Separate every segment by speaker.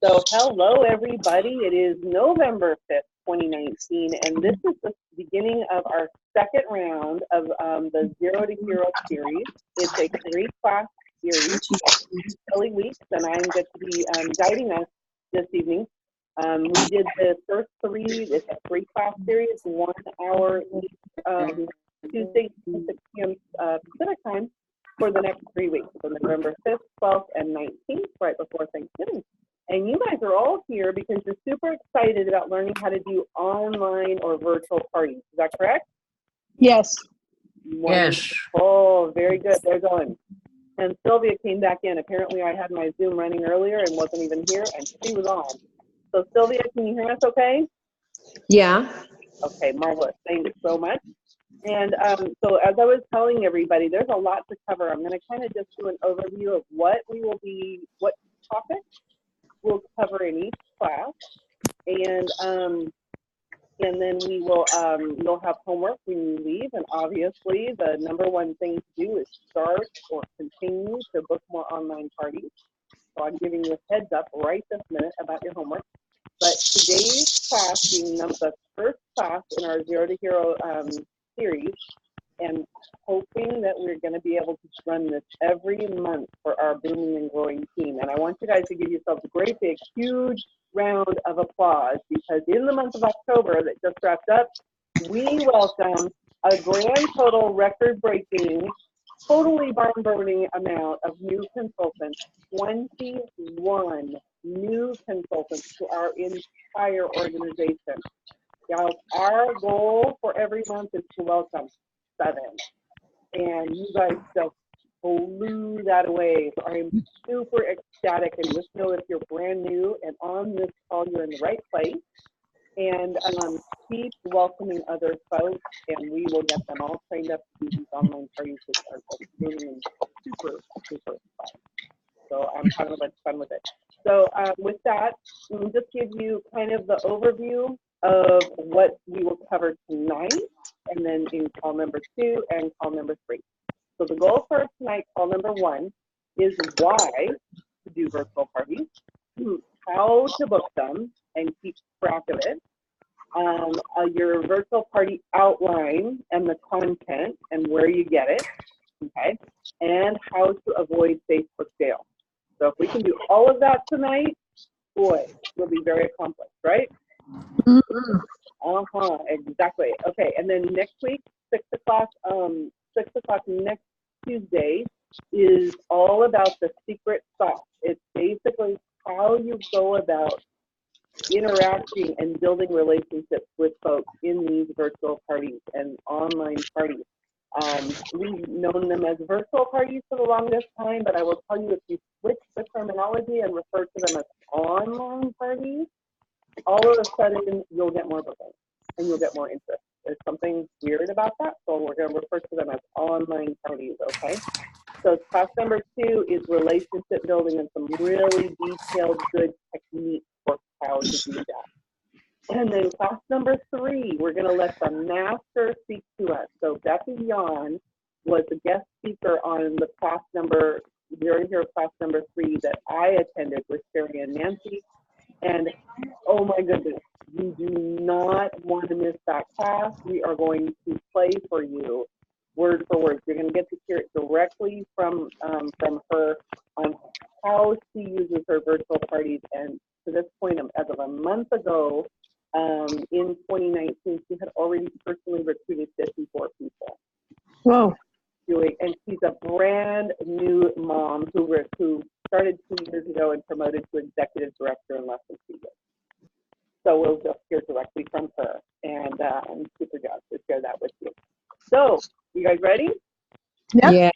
Speaker 1: So hello everybody, it is November 5th, 2019, and this is the beginning of our second round of the Zero to Hero series. It's a 3-class series, Shelley weeks, and I'm going to be guiding us this evening. We did the first three, it's a 3-class series, 1 hour each, Tuesday, 6 p.m. Pacific time for the next 3 weeks, so November 5th, 12th, and 19th, right before Thanksgiving. And you guys are all here because you're super excited about learning how to do online or virtual parties. Is that correct?
Speaker 2: Yes.
Speaker 1: Yes. Oh, very good. They're going. And Sylvia came back in. Apparently, I had my Zoom running earlier and wasn't even here, and she was on. So, Sylvia, can you hear us okay?
Speaker 3: Yeah.
Speaker 1: Okay, marvelous. Thank you so much. And so as I was telling everybody, there's a lot to cover. I'm going to kind of just do an overview of what topics we'll cover in each class, and then we will you'll have homework when you leave, and obviously the number one thing to do is start or continue to book more online parties. So I'm giving you a heads up right this minute about your homework. But today's class being the first class in our Zero to Hero series, and hoping that we're going to be able to run this every month for our booming and growing team. And I want you guys to give yourselves a great big, huge round of applause, because in the month of October that just wrapped up, we welcome a grand total record-breaking, totally barn-burning amount of new consultants, 21 new consultants to our entire organization. Now, our goal for every month is to welcome 7. And you guys just blew that away. So I'm super ecstatic, and just know if you're brand new and on this call, you're in the right place. And keep welcoming other folks, and we will get them all trained up to do these online parties, which are booming and super, super fun. So I'm having a bunch of fun with it. So with that, we'll just give you kind of the overview of what we will cover tonight, and then in call number 2 and call number 3. So the goal for tonight, call number 1, is why to do virtual parties, how to book them and keep track of it, your virtual party outline and the content and where you get it, okay, and how to avoid Facebook jail. So if we can do all of that tonight, boy, we'll be very accomplished, right? Exactly. Okay, and then next week, 6 o'clock next Tuesday is all about the secret sauce. It's basically how you go about interacting and building relationships with folks in these virtual parties and online parties. We've known them as virtual parties for the longest time, but I will tell you, if you switch the terminology and refer to them as online parties, all of a sudden you'll get more bookings and you'll get more interest. There's something weird about that, so we're going to refer to them as online parties, okay? So class number 2 is relationship building and some really detailed, good techniques for how to do that. And then class number 3, we're going to let the master speak to us. So Becky Yon was the guest speaker on the class number, Zero to Hero class number 3 that I attended with Sherry and Nancy. And oh my goodness, you do not want to miss that class. We are going to play for you word for word. You're going to get to hear it directly from her on how she uses her virtual parties. And to this point, as of a month ago, in 2019, she had already personally recruited 54 people.
Speaker 2: Whoa.
Speaker 1: And she's a brand new mom who started 2 years ago and promoted to executive director in less than 2 years. So we'll just hear directly from her, and I'm super jazzed to share that with you. So, you guys ready?
Speaker 2: Yep.
Speaker 3: Yeah.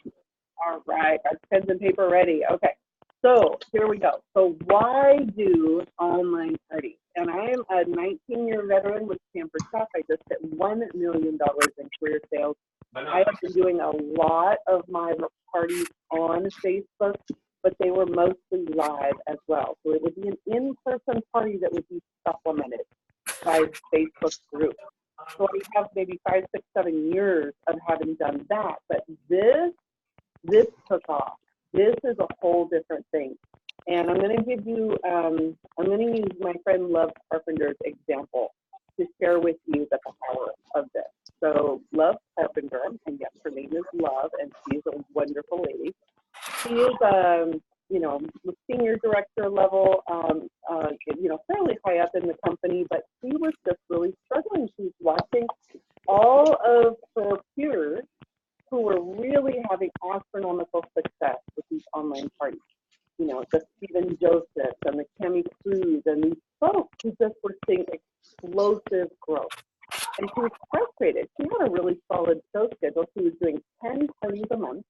Speaker 1: All right, our pens and paper ready. Okay, so here we go. So why do online parties? And I am a 19-year veteran with Pampered Chef. I just hit $1 million in career sales. I have been doing a lot of my parties on Facebook, but they were mostly live as well. So it would be an in-person party that would be supplemented by Facebook groups. So I have maybe 5, 6, 7 years of having done that. But this took off. This is a whole different thing. And I'm going to give you, I'm going to use my friend Love Carpenter's example to share with you the power of this. So Love Carpenter, and yes, her name is Love, and she's a wonderful lady. She is, you know, senior director level, you know, fairly high up in the company, but she was just really struggling. She was watching all of her peers who were really having astronomical success with these online parties. You know, the Stephen Josephs and the Cami Cruz and these folks who just were seeing explosive growth. And she was frustrated. She had a really solid show schedule. She was doing 10 parties a month.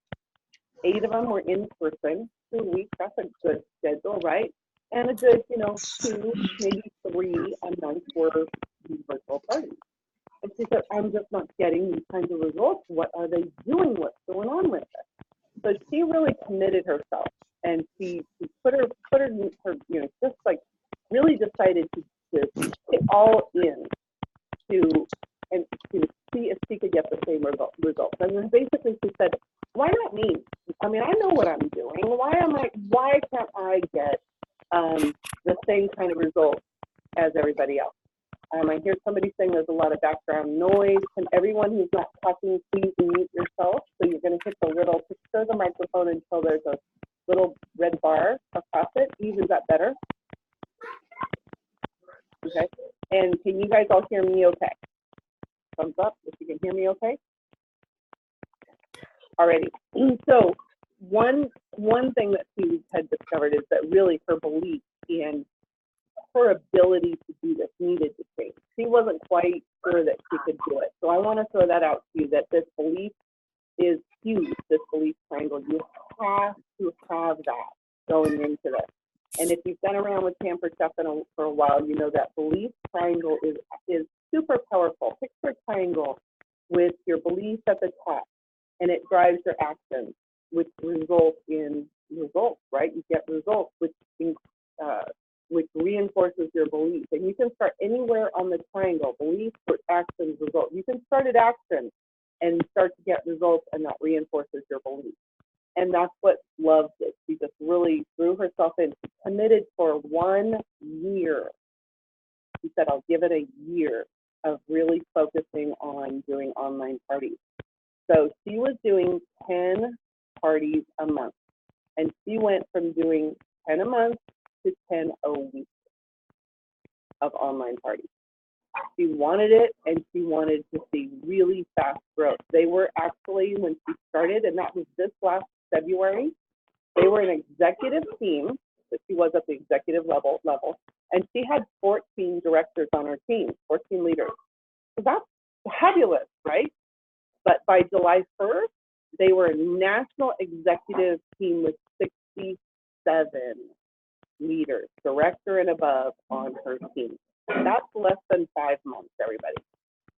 Speaker 1: 8 of them were in person, 2 weeks. That's a good schedule, right? And a good, you know, 2, maybe 3 a month were these virtual parties. And she said, I'm just not getting these kinds of results. What are they doing? What's going on with it? So she really committed herself, and she put her you know, just like really decided to get all in to and to see if she could get the same results. And then basically she said, why not me? I mean, I know what I'm doing. Why can't I get the same kind of results as everybody else? I hear somebody saying there's a lot of background noise. Can everyone who's not talking please mute yourself? So you're going to hit the little picture of the microphone until there's a little red bar across it. Eve, is that better? Okay. And can you guys all hear me okay? Thumbs up if you can hear me okay. Alrighty. So one thing that she had discovered is that really her belief in her ability to do this needed to change. She wasn't quite sure that she could do it. So I want to throw that out to you, that this belief is huge, this belief triangle. You have to have that going into this. And if you've been around with Pampered Chef for a while, you know that belief triangle is super powerful. Picture a triangle with your beliefs at the top, and it drives your actions, which result in results, right? You get results, which reinforces your belief. And you can start anywhere on the triangle: belief, actions, result. You can start at action and start to get results, and that reinforces your belief. And that's what Love did. She just really threw herself in. She committed for 1 year. She said, I'll give it a year of really focusing on doing online parties. So she was doing 10 parties a month. And she went from doing 10 a month to 10 a week of online parties. She wanted it, and she wanted to see really fast growth. They were actually, when she started, and that was this last February, they were an executive team, but she was at the executive level, and she had 14 directors on her team, 14 leaders. So that's fabulous, right? But by July 1st, they were a national executive team with 67 leaders, director and above, on her team. That's less than 5 months, everybody.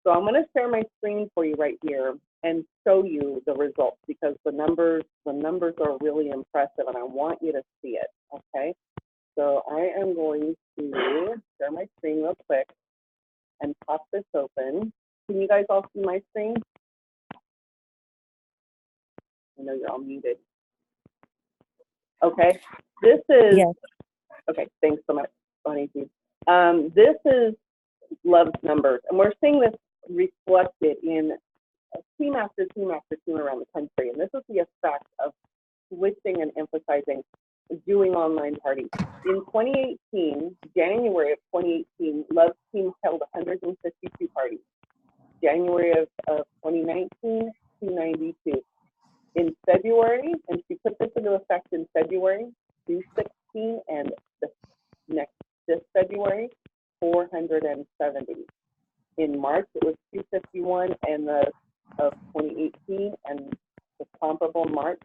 Speaker 1: So I'm going to share my screen for you right here and show you the results, because the numbers are really impressive, and I want you to see it. Okay. So I am going to share my screen real quick and pop this open. Can you guys all see my screen? I know you're all muted. Okay. This is, yes. Okay, thanks so much, Bonnie. This is Love's numbers, and we're seeing this reflected in team after team after team around the country. And this is the effect of switching and emphasizing doing online parties. In 2018, January of 2018, Love's team held 152 parties. January of 2019, 292. In February, and she put this into effect in February, 216, and this February, 470. In March, it was 251, and of 2018, and the comparable March,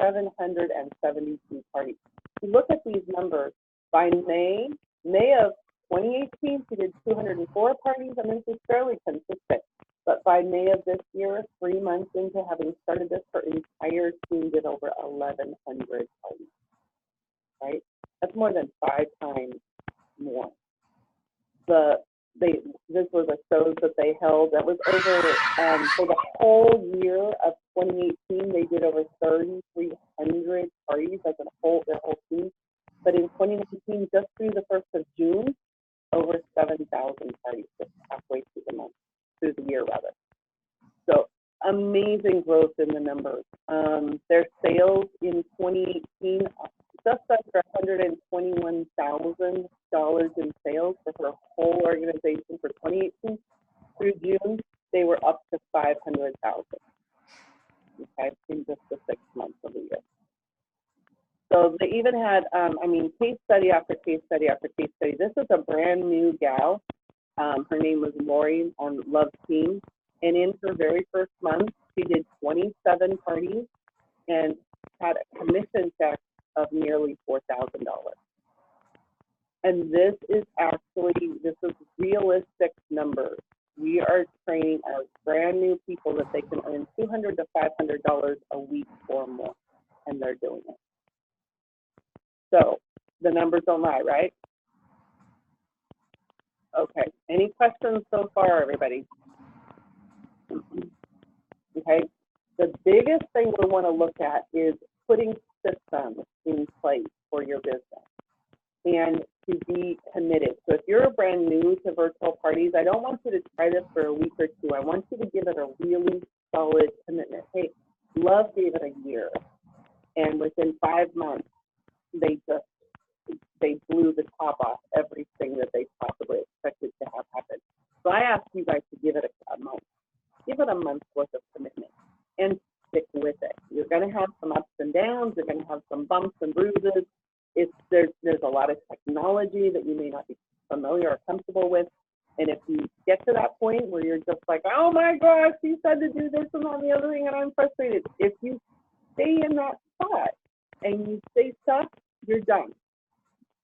Speaker 1: 772 parties. If you look at these numbers, by May of 2018, she did 204 parties, and this is fairly consistent. But by May of this year, 3 months into having started this, her entire team did over 1,100 parties, right? That's more than 5 times more. This was a show that they held that was over, for the whole year of 2018, they did over 3,300 parties as their whole team. But in 2019, just through the 1st of June, over 7,000 parties just halfway through the month, through the year rather. So amazing growth in the numbers. Their sales in 2018, just under $121,000 in sales for her whole organization for 2018 through June, they were up to 500,000. Okay, in just the 6 months of the year. So they even had, case study after case study after case study. This is a brand new gal. Her name was Lori on Love Team. And in her very first month, she did 27 parties and had a commission check of nearly $4,000. And this is realistic numbers. We are training our brand new people that they can earn $200 to $500 a week or more, and they're doing it. So the numbers don't lie, right? Okay, any questions so far, everybody? Okay, the biggest thing we want to look at is putting systems in place for your business and to be committed. So if you're brand new to virtual parties, I don't want you to try this for a week or two. I want you to give it a really solid commitment. Hey, Love gave it a year, and within 5 months, they blew the top off everything that they possibly expected to have happen. So I ask you guys to give it a month. Give it a month's worth of commitment and stick with it. You're going to have some ups and downs. You're going to have some bumps and bruises. There's a lot of technology that you may not be familiar or comfortable with. And if you get to that point where you're just like, oh my gosh, you said to do this and all the other thing, and I'm frustrated. If you stay in that spot and you stay stuck, you're done.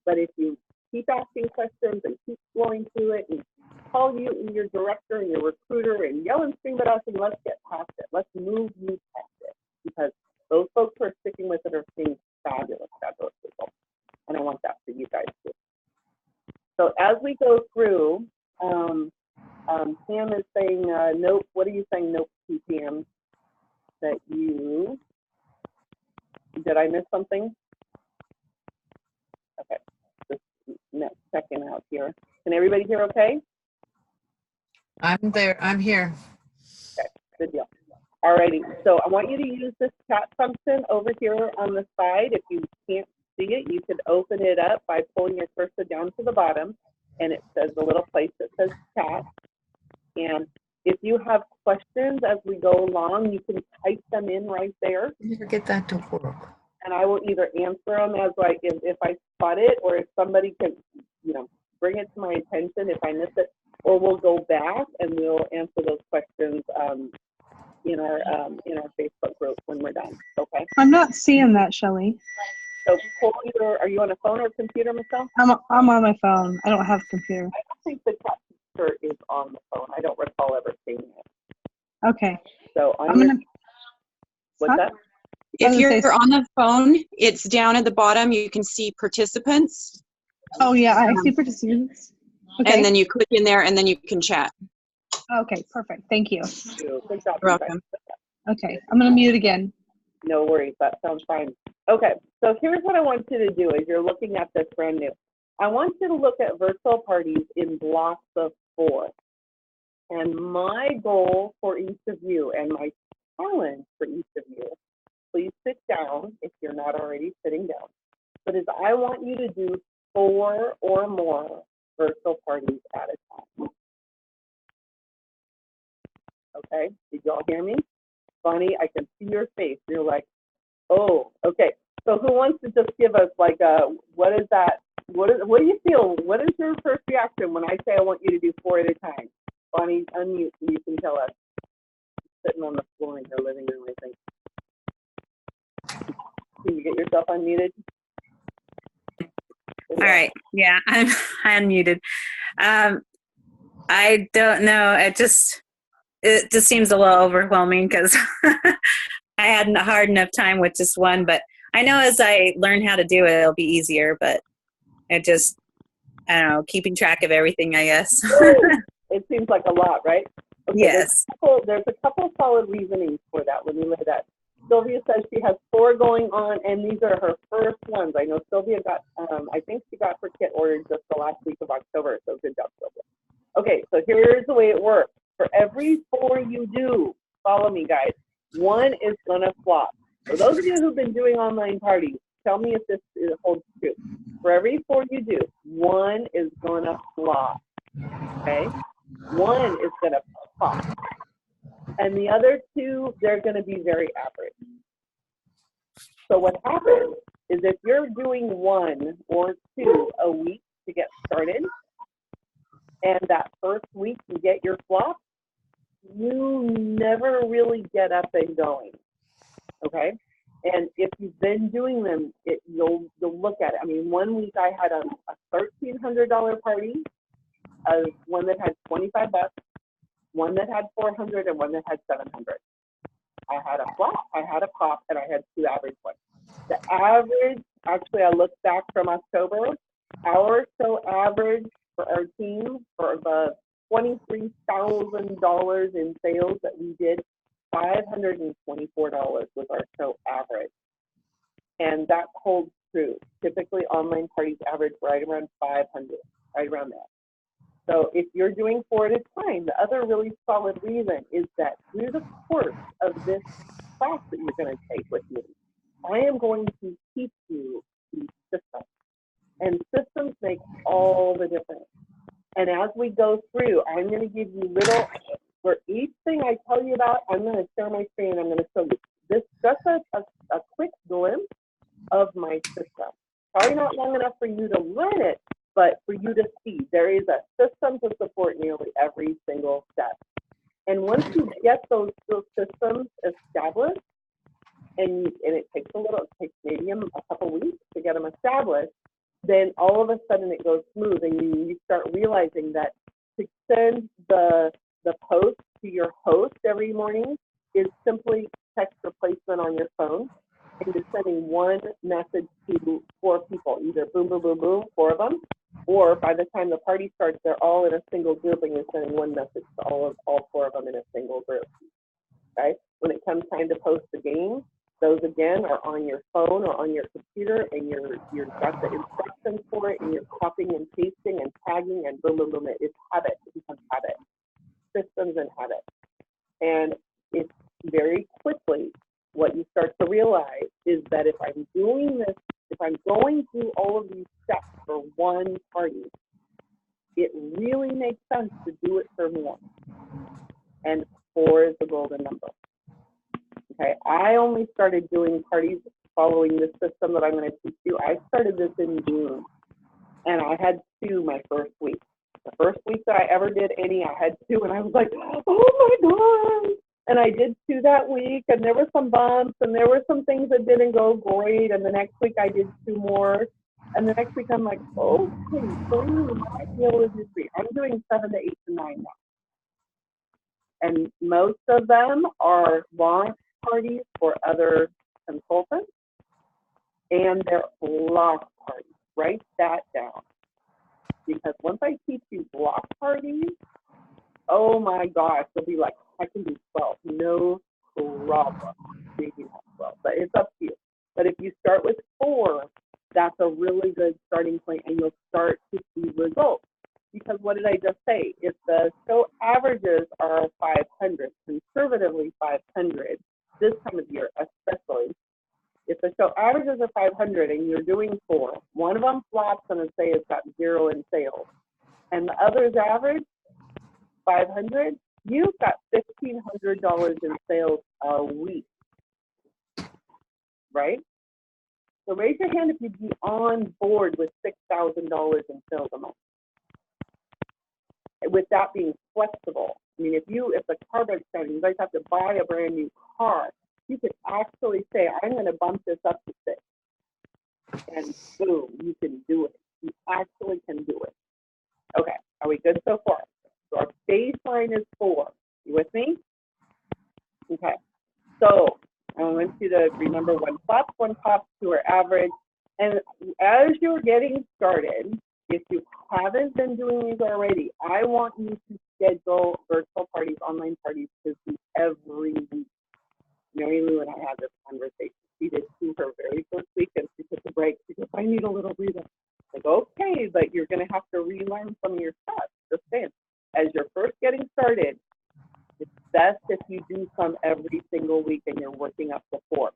Speaker 1: But if you keep asking questions and keep going through it and call you and your director and your recruiter and yell and scream at us and let's get past it. Let's move you past it, because those folks who are sticking with it are seeing fabulous results. And I want that for you guys too. So as we go through, Pam is saying, nope. What are you saying, nope, Pam? That you, did I miss something? Okay, just checking out here. Can everybody hear okay?
Speaker 3: I'm there. I'm here.
Speaker 1: Okay, good deal. Alrighty, so I want you to use this chat function over here on the side. If you can't see it, you could open it up by pulling your cursor down to the bottom, and it says a little place that says chat. And if you have questions as we go along, you can type them in right there.
Speaker 3: You never get that to work.
Speaker 1: And I will either answer them as like if I spot it, or if somebody can, bring it to my attention if I miss it, or we'll go back and we'll answer those questions in our Facebook group when we're done. Okay.
Speaker 2: I'm not seeing that, Shelley.
Speaker 1: So are you on a phone or a computer, Michelle?
Speaker 2: I'm on my phone. I don't have a computer.
Speaker 1: I don't think the chat feature is on the phone. I don't recall ever seeing it.
Speaker 2: Okay.
Speaker 1: So what's that?
Speaker 4: If you're on the phone, it's down at the bottom. You can see participants.
Speaker 2: Oh yeah, I see participants. Okay.
Speaker 4: And then you click in there and then you can chat.
Speaker 2: Okay, perfect. Thank you.
Speaker 1: Good job.
Speaker 4: You're welcome.
Speaker 2: Okay, I'm gonna mute again.
Speaker 1: No worries, that sounds fine. Okay, so here's what I want you to do as you're looking at this brand new. I want you to look at virtual parties in blocks of 4. And my goal for each of you and my challenge for each of you, please sit down if you're not already sitting down, but is I want you to do 4 or more virtual parties at a time. Okay, did y'all hear me? Bonnie, I can see your face. You're like, oh, okay. So who wants to just give us like what is that? What do you feel? What is your first reaction when I say I want you to do 4 at a time? Bonnie, unmute so you can tell us. Sitting on the floor in your living room, I think. Can you get yourself unmuted?
Speaker 5: All right. Yeah, I'm unmuted. I don't know. It just seems a little overwhelming because I had a hard enough time with just one, but I know as I learn how to do it, it'll be easier, but I don't know, keeping track of everything, I guess.
Speaker 1: It seems like a lot, right? Okay,
Speaker 5: Yes.
Speaker 1: There's a couple solid reasonings for that when you look at that. Sylvia says she has 4 going on, and these are her first ones. I know Sylvia got, I think she got her kit ordered just the last week of October, so good job, Sylvia. Okay, so here's the way it works. For every 4 you do, follow me, guys, 1 is gonna flop. For those of you who've been doing online parties, tell me if this holds true. For every 4 you do, 1 is gonna flop, okay? 1 is gonna pop. And the other 2, they're gonna be very average. So what happens is if you're doing 1 or 2 a week to get started, and that first week you get your flop, you never really get up and going, okay? And if you've been doing them, you'll look at it. I mean, one week I had a $1,300 party, one that had 25 bucks, one that had 400, and one that had 700. I had a flop, I had a pop, and I had 2 average ones. The average, actually, I looked back from October, our show average for our team for the $23,000 in sales that we did, $524 was our show average. And that holds true. Typically, online parties average right around 500, right around that. So if you're doing 4 at a time, the other really solid reason is that through the course of this class that you're going to take with me, I am going to teach you these systems. And systems make all the difference. And as we go through, I'm going to give you little, for each thing I tell you about, I'm going to share my screen. I'm going to show you this, just a quick glimpse of my system. Probably not long enough for you to learn it, but for you to see there is a system to support nearly every single step. And once you get those systems established, and it takes it takes maybe a couple weeks to get them established, then all of a sudden it goes smooth, and you start realizing that to send the post to your host every morning is simply text replacement on your phone, and you're sending one message to 4 people, either boom, boom, boom, boom, 4 of them, or by the time the party starts, they're all in a single group, and you're sending one message to all 4 of them in a single group. Okay? When it comes time to post the game, those again are on your phone or on your computer, and you've got the instructions for it, and you're copying and pasting and tagging and boom, boom, boom. It's habit. It becomes habit. Systems and habits. And it's very quickly what you start to realize is that if I'm doing this, if I'm going through all of these steps for one party, it really makes sense to do it for more. And 4 is the golden number. Okay, I only started doing parties following this system that I'm going to teach you. I started this in June, and I had 2 my first week. The first week that I ever did any, I had 2, and I was like, oh my God. And I did 2 that week, and there were some bumps, and there were some things that didn't go great, and the next week I did 2 more. And the next week I'm like, okay, 3, I might be able to do 3. I'm doing 7 to 8 to 9 now. And most of them are launch parties for other consultants, and they're block parties. Write that down. Because once I teach you block parties, oh my gosh, you'll be like, I can do 12, no problem. Maybe not 12, but it's up to you. But if you start with 4, that's a really good starting point, and you'll start to see results. Because what did I just say? If the show averages are 500, conservatively 500, this time of year especially, if the show averages are 500 and you're doing 4, one of them flops and say it's got 0 in sales, and the other's average 500, you've got $1,500 in sales a week, right? So raise your hand if you'd be on board with $6,000 in sales a month. With that being flexible, I mean, if the car breaks down, you guys have to buy a brand new car, you could actually say, I'm going to bump this up to 6. And boom, you can do it. You actually can do it. Okay, are we good so far? So our baseline is 4. You with me? Okay, so I want you to remember 1 flop, 1 pop, 2 are average. And as you're getting started, if you haven't been doing these already, I want you to schedule virtual parties, online parties to do every week. Mary Lou and I have this conversation. She did too her very first week, and she took a break. She goes, I need a little breather. Like, okay, but you're going to have to relearn some of your stuff. Just saying, as you're first getting started, it's best if you do some every single week and you're working up to 4.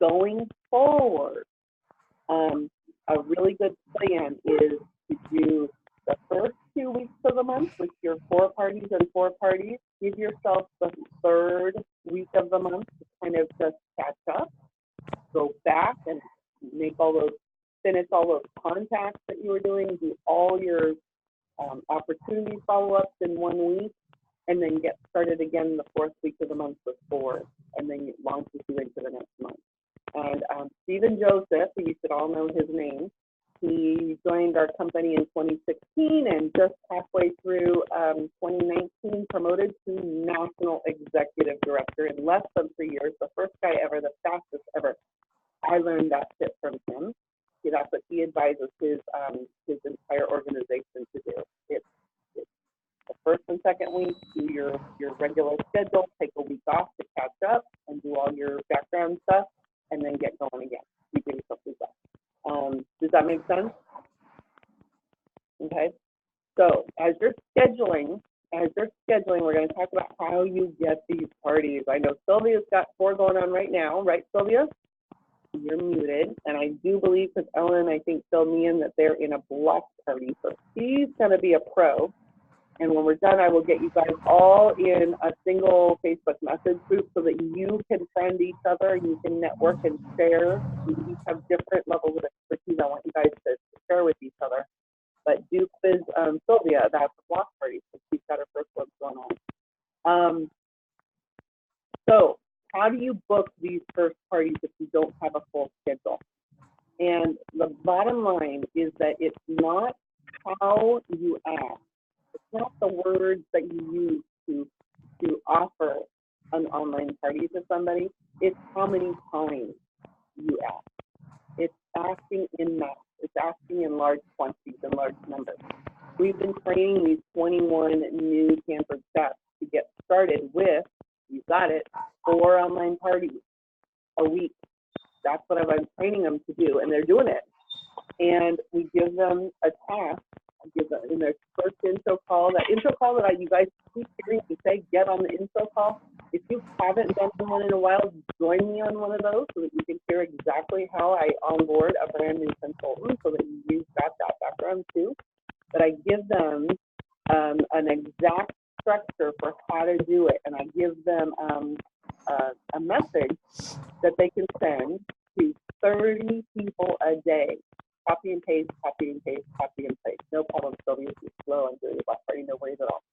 Speaker 1: Going forward, a really good plan is to do the first 2 weeks of the month with your 4 parties and 4 parties. Give yourself the 3rd week of the month to kind of just catch up, go back and make all those, finish all those contacts that you were doing, do all your opportunity follow-ups in 1 week, and then get started again the 4th week of the month with 4, and then it launches you into the next month. And Stephen Joseph, who you should all know his name, he joined our company in 2016 and just halfway through 2019 promoted to National Executive Director in less than 3 years, the first guy ever, the fastest ever. I learned that tip from him. That's what he advises his entire organization to do. It's the first and second week, do your regular schedule, take a week off to catch up and do all your background stuff, and then get going again. You give yourself feedback. Does that make sense? Okay. So as you're scheduling, we're going to talk about how you get these parties. I know Sylvia's got 4 going on right now, right, Sylvia? You're muted, and I do believe, because Ellen, I think, filled me in that they're in a block party, so she's going to be a pro. And when we're done, I will get you guys all in a single Facebook message group so that you can friend each other, you can network and share. You each have different levels of expertise. I want you guys to share with each other. But do quiz Sylvia about the block party, so she's got her first one going on. So how do you book these first parties if you don't have a full schedule? And the bottom line is that it's not how you ask. It's not the words that you use to offer an online party to somebody. It's how many times you ask. It's asking in mass. It's asking in large quantities and large numbers. We've been training these 21 new Pampered Chefs to get started with, you got it, 4 online parties a week. That's what I've been training them to do, and they're doing it. And we give them a task. I give them in their first intro call, that intro call that you guys keep hearing me say, get on the intro call. If you haven't done one in a while, join me on one of those so that you can hear exactly how I onboard a brand new consultant so that you've got that background too. But I give them an exact structure for how to do it, and I give them a message that they can send to 30 people a day. Copy and paste, copy and paste, copy and paste. No problem, Sylvia, you're slow. I'm doing a block party, no worries at all.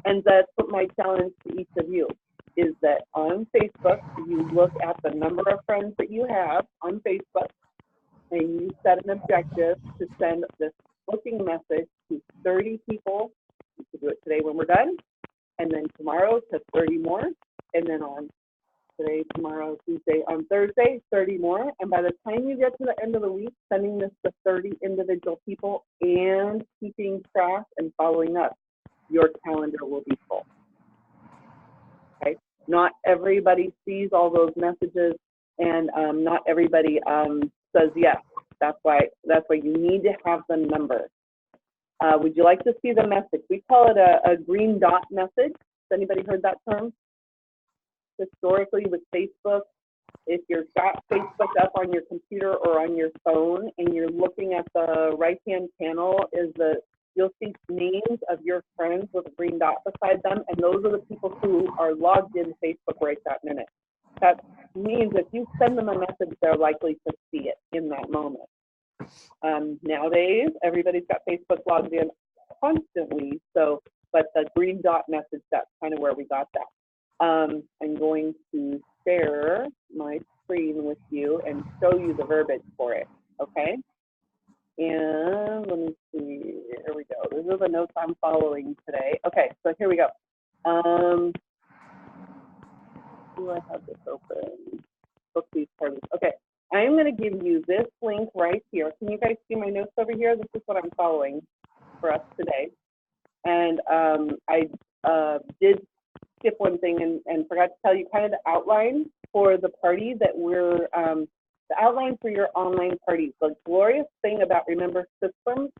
Speaker 1: And that's what my challenge to each of you is, that on Facebook, you look at the number of friends that you have on Facebook, and you set an objective to send this booking message to 30 people. You can do it today when we're done, and then tomorrow to 30 more, and then on today, tomorrow, Tuesday, on Thursday, 30 more. And by the time you get to the end of the week, sending this to 30 individual people and keeping track and following up, your calendar will be full. Okay? Not everybody sees all those messages, and not everybody says yes. That's why you need to have the number. Would you like to see the message? We call it a green dot message. Has anybody heard that term? Historically with Facebook, if you've got Facebook up on your computer or on your phone and you're looking at the right-hand panel, you'll see names of your friends with a green dot beside them, and those are the people who are logged in Facebook right that minute. That means if you send them a message, they're likely to see it in that moment. Nowadays, everybody's got Facebook logged in constantly, but the green dot message, that's kind of where we got that. I'm going to share my screen with you and show you the verbiage for it, okay? And let me see, here we go. These are the notes I'm following today. Okay, so here we go. Do I have this open? Book these parties. Okay, I'm going to give you this link right here. Can you guys see my notes over here? This is what I'm following for us today. And I did skip one thing and forgot to tell you kind of the outline for the party that we're, the outline for your online parties. The glorious thing about, remember, systems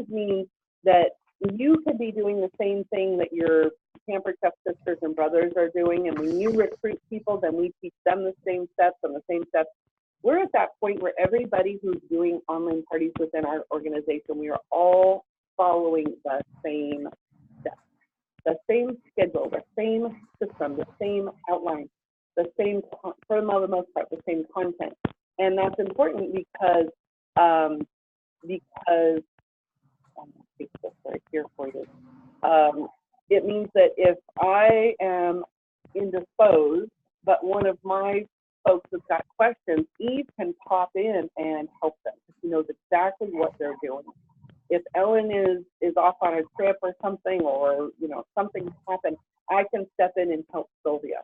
Speaker 1: means that you could be doing the same thing that your Pampered Chef sisters and brothers are doing, and when you recruit people, then we teach them the same steps and the same steps. We're at that point where everybody who's doing online parties within our organization, we are all following the same steps, the same schedule, the same system, the same outline, the same, for the most part, the same content. And that's important because I'm going to take this right here for you. It means that if I am indisposed, but one of my folks has got questions, Eve can pop in and help them. She knows exactly what they're doing. If Ellen is off on a trip or something, or something's happened, I can step in and help Sylvia.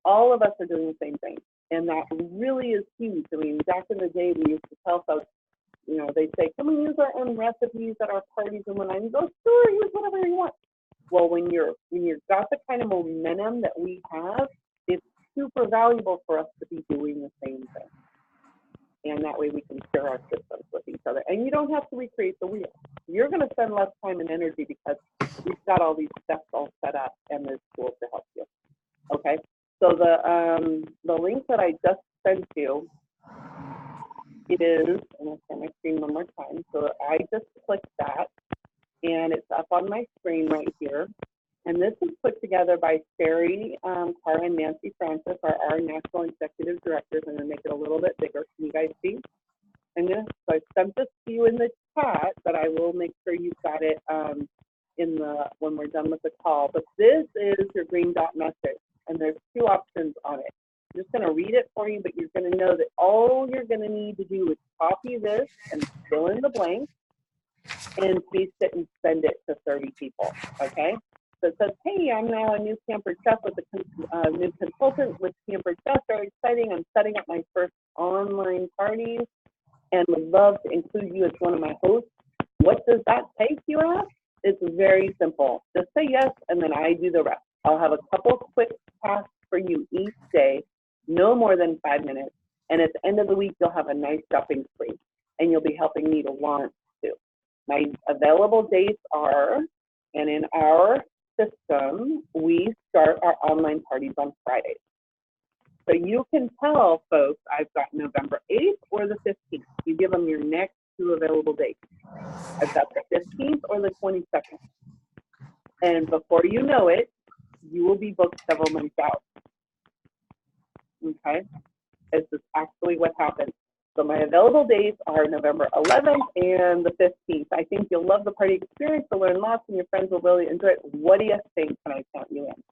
Speaker 1: All of us are doing the same thing, and that really is huge. I mean, back in the day, we used to tell folks, they'd say, "Can we use our own recipes at our parties?" And when I go, "Sure, use whatever you want." Well, when you've got the kind of momentum that we have, it's super valuable for us to be doing the same thing. And that way we can share our systems with each other. And you don't have to recreate the wheel. You're going to spend less time and energy because we've got all these steps all set up and there's tools to help you. Okay, so the link that I just sent you is, and I'll share my screen one more time. So I just clicked that, and it's up on my screen right here. And this is put together by Sherry Carr and Nancy Francis, our national executive directors. I'm going to make it a little bit bigger. Can you guys see? So I sent this to you in the chat, but I will make sure you've got it when we're done with the call. But this is your green dot message, and there's two options on it. I'm just going to read it for you, but you're going to know that all you're going to need to do is copy this and fill in the blank and paste it and send it to 30 people, okay? So it says, "Hey, I'm now a new Pampered Chef with a new consultant with Pampered Chef. Very exciting. I'm setting up my first online party and would love to include you as one of my hosts. What does that take, you ask? It's very simple. Just say yes, and then I do the rest. I'll have a couple quick tasks for you each day, no more than 5 minutes. And at the end of the week, you'll have a nice shopping spree, and you'll be helping me to launch too. My available dates are," and in our system, we start our online parties on Fridays. So you can tell folks, I've got November 8th or the 15th. You give them your next two available dates. I've got the 15th or the 22nd. And before you know it, you will be booked several months out. Okay? This is actually what happens. So my available dates are November 11th and the 15th. I think you'll love the party experience. You'll learn lots and your friends will really enjoy it. What do you think? Can I count you in?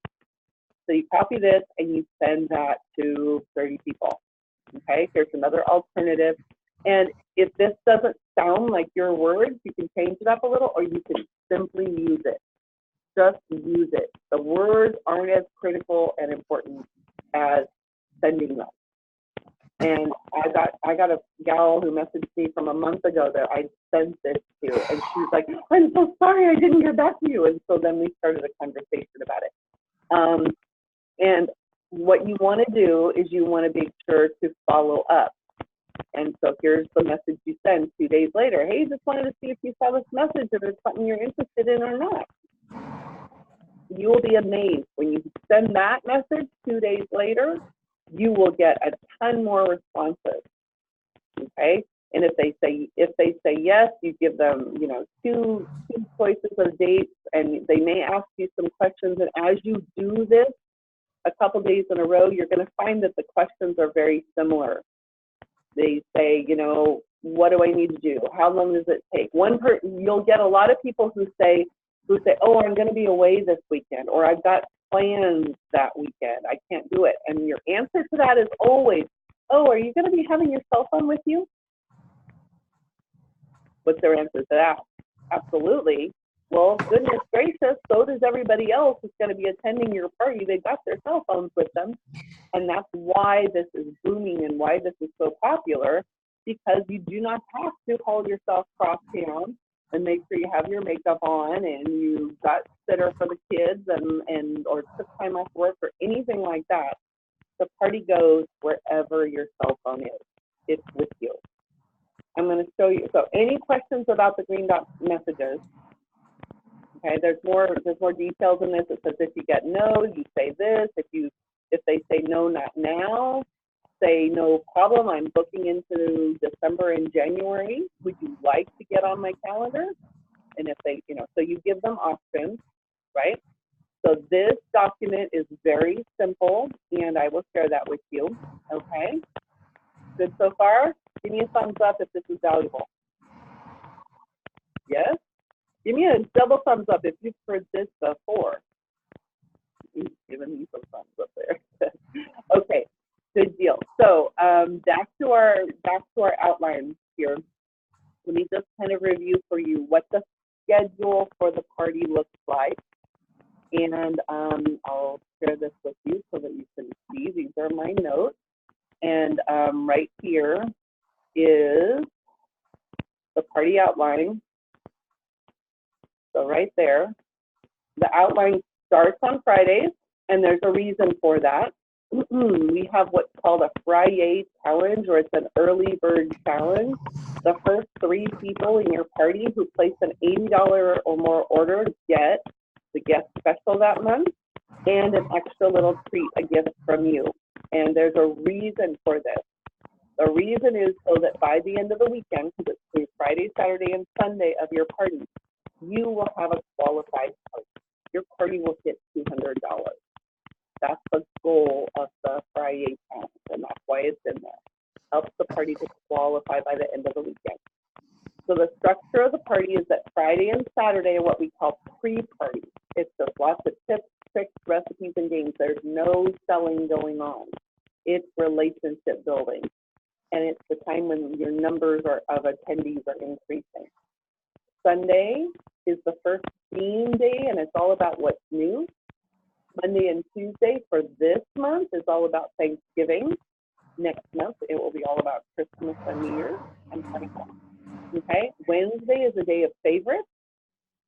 Speaker 1: So you copy this and you send that to 30 people. Okay, here's another alternative. And if this doesn't sound like your words, you can change it up a little, or you can simply use it. Just use it. The words aren't as critical and important as sending them. And I got a gal who messaged me from a month ago that I sent this to, and she was like, "I'm so sorry I didn't get back to you." And so then we started a conversation about it. And what you want to do is you want to make sure to follow up. And so here's the message you send 2 days later. "Hey, just wanted to see if you saw this message, if it's something you're interested in or not." You will be amazed when you send that message 2 days later. You will get a ton more responses. Okay, and if they say yes, you give them two choices of dates, and they may ask you some questions. And as you do this a couple days in a row, you're going to find that the questions are very similar. They say, "What do I need to do? How long does it take?" You'll get a lot of people who say, "Oh, I'm going to be away this weekend," or "I've got plans that weekend. I can't do it." And your answer to that is always, "Oh, are you going to be having your cell phone with you?" What's their answer to that? Absolutely. Well, goodness gracious, so does everybody else who's going to be attending your party. They've got their cell phones with them. And that's why this is booming and why this is so popular, because you do not have to hold yourself cross town and make sure you have your makeup on and you've got babysitter for the kids and or took time off work or anything like that, the party goes wherever your cell phone is. It's with you. I'm going to show you. So any questions about the green dot messages? Okay, there's more details in this. It says if you get no, you say this. If they say no, not now, say no problem. I'm booking into December and January. Would you like to get on my calendar? And if they, so you give them options, right? So this document is very simple, and I will share that with you. Okay, good so far? Give me a thumbs up if this is valuable. Yes? Give me a double thumbs up if you've heard this before. He's giving me some thumbs up there. Okay, good deal. So back to our outline here. Let me just kind of review for you what the schedule for the party looks like. And I'll share this with you so that you can see. These are my notes. And right here is the party outline. So right there, the outline starts on Fridays, and there's a reason for that. We have what's called a Friday challenge, or it's an early bird challenge. The first 3 people in your party who place an $80 or more order get the guest special that month and an extra little treat, a gift from you. And there's a reason for this. The reason is so that by the end of the weekend, because it's through Friday, Saturday, and Sunday of your party, you will have a qualified party. Your party will hit $200. That's the goal of the Friday challenge, and that's why it's in there. Helps the party to qualify by the end of the weekend. So the structure of the party is that Friday and Saturday are what we call pre-party. It's just lots of tips, tricks, recipes, and games. There's no selling going on. It's relationship building. And it's the time when your numbers of attendees are increasing. Sunday is the first theme day, and it's all about what's new. Monday and Tuesday for this month is all about Thanksgiving. Next month, it will be all about Christmas and New Year's and Hanukkah. Okay, Wednesday is a day of favorites,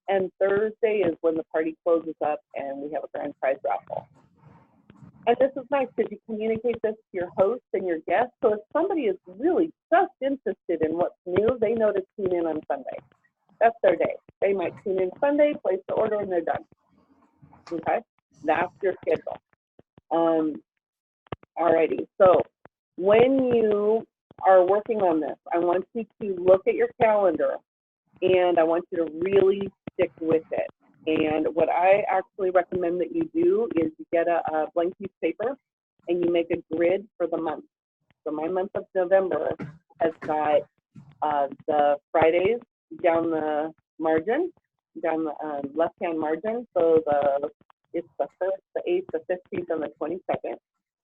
Speaker 1: and Thursday is when the party closes up and we have a grand prize raffle. And this is nice because you communicate this to your host and your guests. So if somebody is really just interested in what's new, they know to tune in on Sunday. That's their day. They might tune in Sunday, place the order, and they're done. Okay, that's your schedule. Alrighty, so when you are working on this, I want you to look at your calendar, and I want you to really stick with it. And what I actually recommend that you do is you get a blank piece of paper and you make a grid for the month. So my month of November has got the Fridays down the margin, down the left-hand margin. So it's the 1st, the 8th, the 15th, and the 22nd.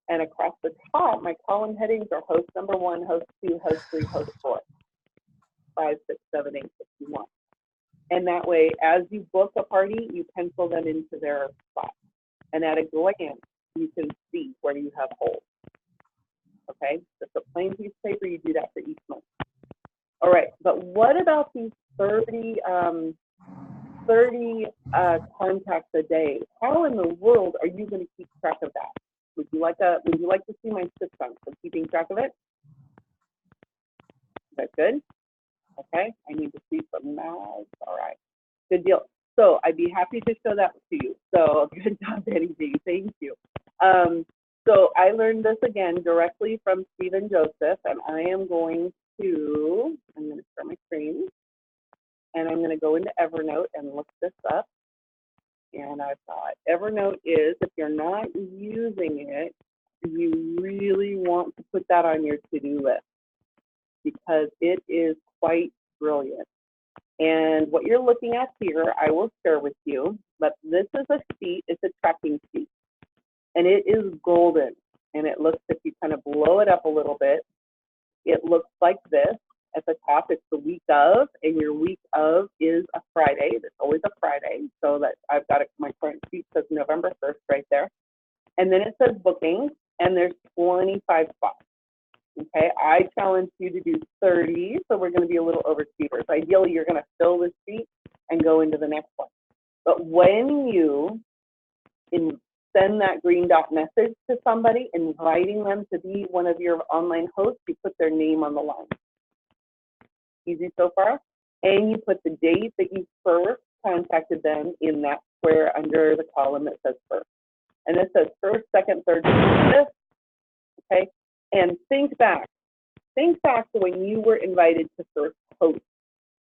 Speaker 1: And across the top, my column headings are host number 1, host 2, host 3, host 4, 5, 6, 7, 8, 6, 1. And that way, as you book a party, you pencil them into their spot. And at a glance, you can see where you have holes. Okay, just a plain piece of paper, you do that for each month. All right, but what about these 30 contacts a day? How in the world are you going to keep track of that? Would you like to see my system for keeping track of it? Is that good? Okay, I need to see some mouths. All right, good deal. So I'd be happy to show that to you. So good job, Betty G. Thank you. So I learned this again directly from Stephen Joseph, and I am going to share my screen, and I'm going to go into Evernote and look this up. And I've got Evernote is, if you're not using it, you really want to put that on your to-do list because it is quite brilliant. And what you're looking at here, I will share with you, but this is a sheet, it's a tracking sheet. And it is golden. And it looks, if you kind of blow it up a little bit, it looks like this. At the top, it's the week of, and your week of is a Friday. There's always a Friday. So that I've got it, my current sheet says November 1st right there. And then it says bookings, and there's 25 spots. Okay, I challenge you to do 30, so we're going to be a little overachievers. Ideally, you're going to fill this sheet and go into the next one. But when you send that green dot message to somebody, inviting them to be one of your online hosts, you put their name on the line. Easy so far? And you put the date that you first contacted them in that square under the column that says first. And it says first, second, third, fifth, okay? And think back to when you were invited to first host,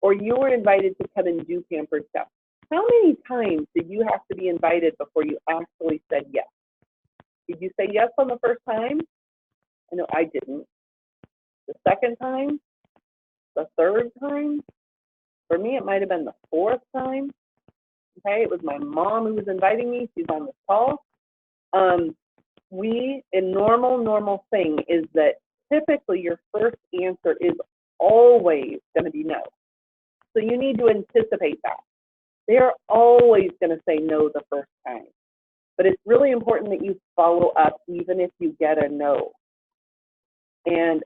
Speaker 1: or you were invited to come and do Pampered Chef. How many times did you have to be invited before you actually said yes? Did you say yes on the first time? I know I didn't. The second time? The third time? For me, it might have been the fourth time. Okay, it was my mom who was inviting me. She's on this call. A normal thing is that typically your first answer is always going to be no. So you need to anticipate that. They're always going to say no the first time. But it's really important that you follow up even if you get a no. And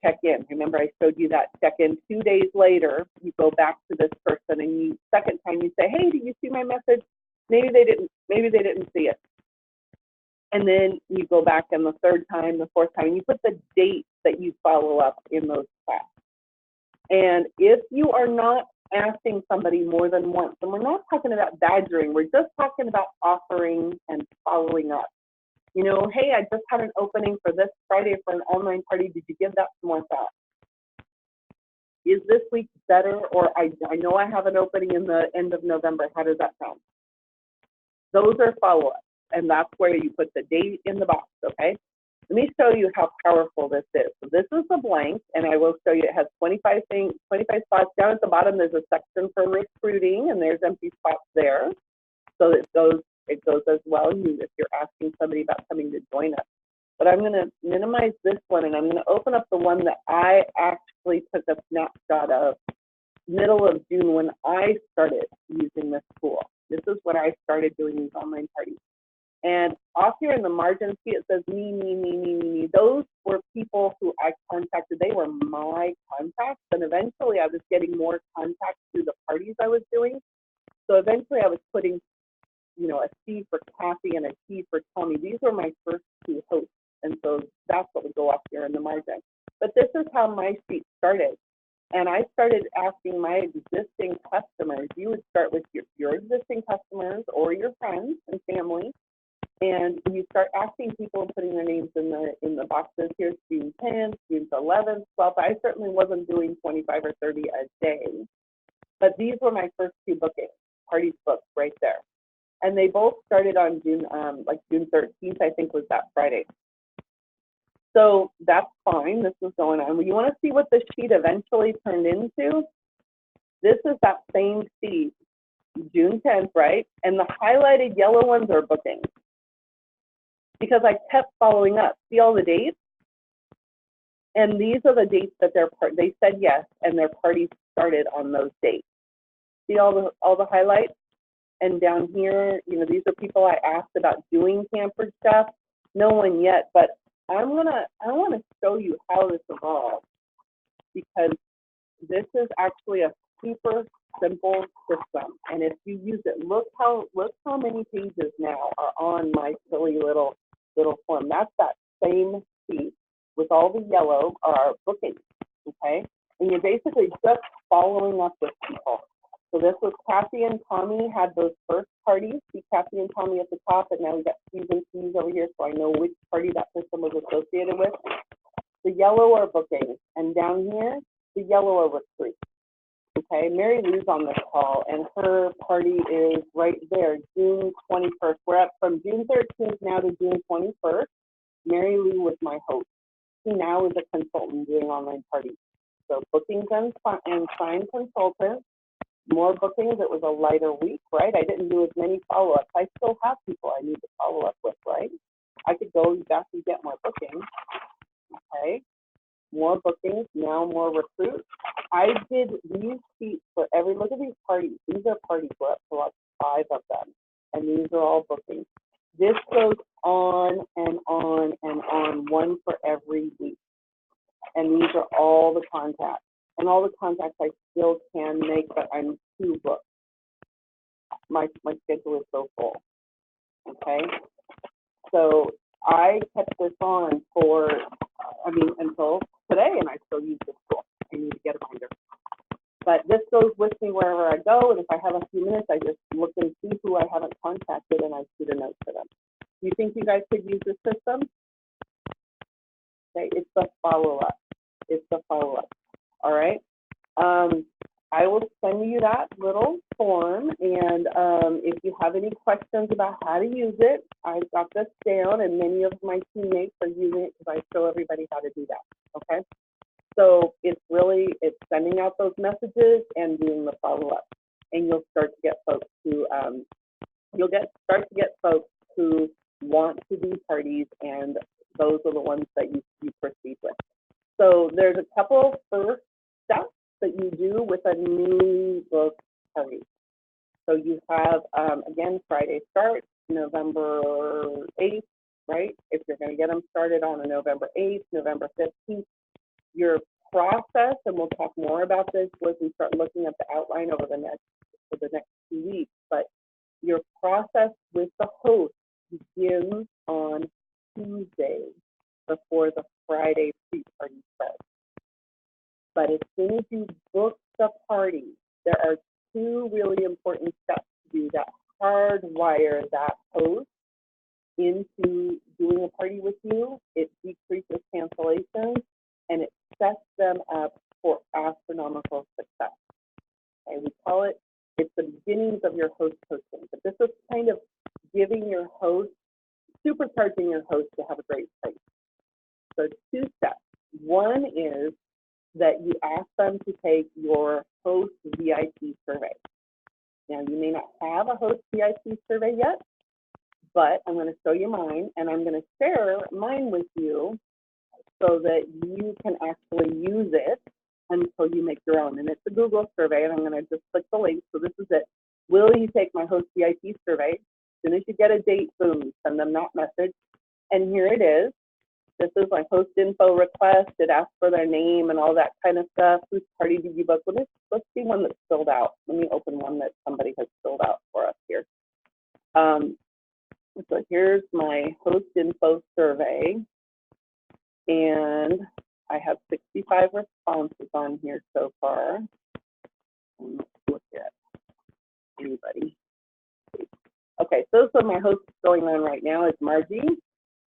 Speaker 1: check in. Remember I showed you that check in 2 days later, you go back to this person and you second time you say, hey, did you see my message? Maybe they didn't see it. And then you go back and the third time, the fourth time, and you put the date that you follow up in those chats. And if you are not asking somebody more than once, and we're not talking about badgering, we're just talking about offering and following up. You know, hey, I just had an opening for this Friday for an online party. Did you give that some more thought? Is this week better? Or I know I have an opening in the end of November. How does that sound? Those are follow-ups, and that's where you put the date in the box, okay? Let me show you how powerful this is. So this is the blank, and I will show you it has 25 spots. Down at the bottom, there's a section for recruiting, and there's empty spots there. So it goes as well if you're asking somebody about coming to join us. But I'm going to minimize this one, and I'm going to open up the one that I actually took a snapshot of middle of June when I started using this tool. This is when I started doing these online parties. And off here in the margin, see it says me. Those were people who I contacted. They were my contacts. And eventually I was getting more contacts through the parties I was doing. So eventually I was putting, you know, a C for Kathy and a T for Tommy. These were my first two hosts. And so that's what would go up here in the margin. But this is how my sheet started. And I started asking my existing customers. You would start with your existing customers or your friends and family. And you start asking people and putting their names in the boxes. Here's June 10th, June 11th, 12th. I certainly wasn't doing 25 or 30 a day. But these were my first two bookings, parties booked right there. And they both started on June 13th, I think was that Friday. So that's fine, this is going on. You want to see what the sheet eventually turned into? This is that same sheet, June 10th, right? And the highlighted yellow ones are bookings. Because I kept following up. See all the dates? And these are the dates that they said yes, and their party started on those dates. See all the highlights? And down here, you know, these are people I asked about doing Pampered Chef. No one yet, but I want to show you how this evolved, because this is actually a super simple system. And if you use it, look how many pages now are on my silly little form. That's that same sheet with all the yellow are bookings, okay? And you're basically just following up with people. So this was Kathy and Tommy had those first parties. See Kathy and Tommy at the top, and now we got C's and C's over here, so I know which party that person was associated with. The yellow are bookings, and down here, the yellow are recruits. Okay, Mary Lou's on this call, and her party is right there, June 21st. We're up from June 13th now to June 21st. Mary Lou was my host. She now is a consultant doing online parties. So bookings and signed consultant, more bookings. It was a lighter week, right? I didn't do as many follow-ups. I still have people I need to follow up with, right? I could go back and get more bookings, okay? More bookings, now more recruits. I did these sheets for look at these parties. These are parties, we're up to like 5 of them. And these are all bookings. This goes on and on and on, one for every week. And these are all the contacts. And all the contacts I still can make, but I'm too booked. my schedule is so full. Okay, so I kept this on for, until today, and I still use this tool. I need to get a binder. But this goes with me wherever I go, and if I have a few minutes, I just look and see who I haven't contacted, and I shoot a note to them. Do you think you guys could use this system? Okay, it's the follow-up. It's the follow-up. All right. I will send you that little form, and if you have any questions about how to use it, I've got this down, and many of my teammates are using it because I show everybody how to do that. Okay. So it's sending out those messages and doing the follow-up, and you'll start to get folks who start to get folks who want to do parties, and those are the ones that you proceed with. So there's a couple first steps that you do with a new book party. So you have, again, Friday start, November 8th, right? If you're going to get them started on a November 8th, November 15th, your process, and we'll talk more about this as we start looking at the outline over the next 2 weeks, but your process with the host begins on Tuesday before the Friday pre-party starts. But as soon as you book the party, there are two really important steps to do that hardwire that host into doing a party with you. It decreases cancellations, and it sets them up for astronomical success. Okay, we call it, it's the beginnings of your host hosting. But this is kind of giving your host, supercharging your host to have a great party. So 2 steps. One is that you ask them to take your host VIP survey. Now, you may not have a host VIP survey yet, but I'm going to show you mine, and I'm going to share mine with you so that you can actually use it until you make your own. And it's a Google survey, and I'm going to just click the link. So this is it. Will you take my host VIP survey? As soon as you get a date, boom, send them that message. And here it is. This is my host info request. It asks for their name and all that kind of stuff. Whose party did you book? Well, let's see one that's filled out. Let me open one that somebody has filled out for us here. So here's my host info survey, and I have 65 responses on here so far. Let's look at anybody. Okay, so my host going on right now is Margie.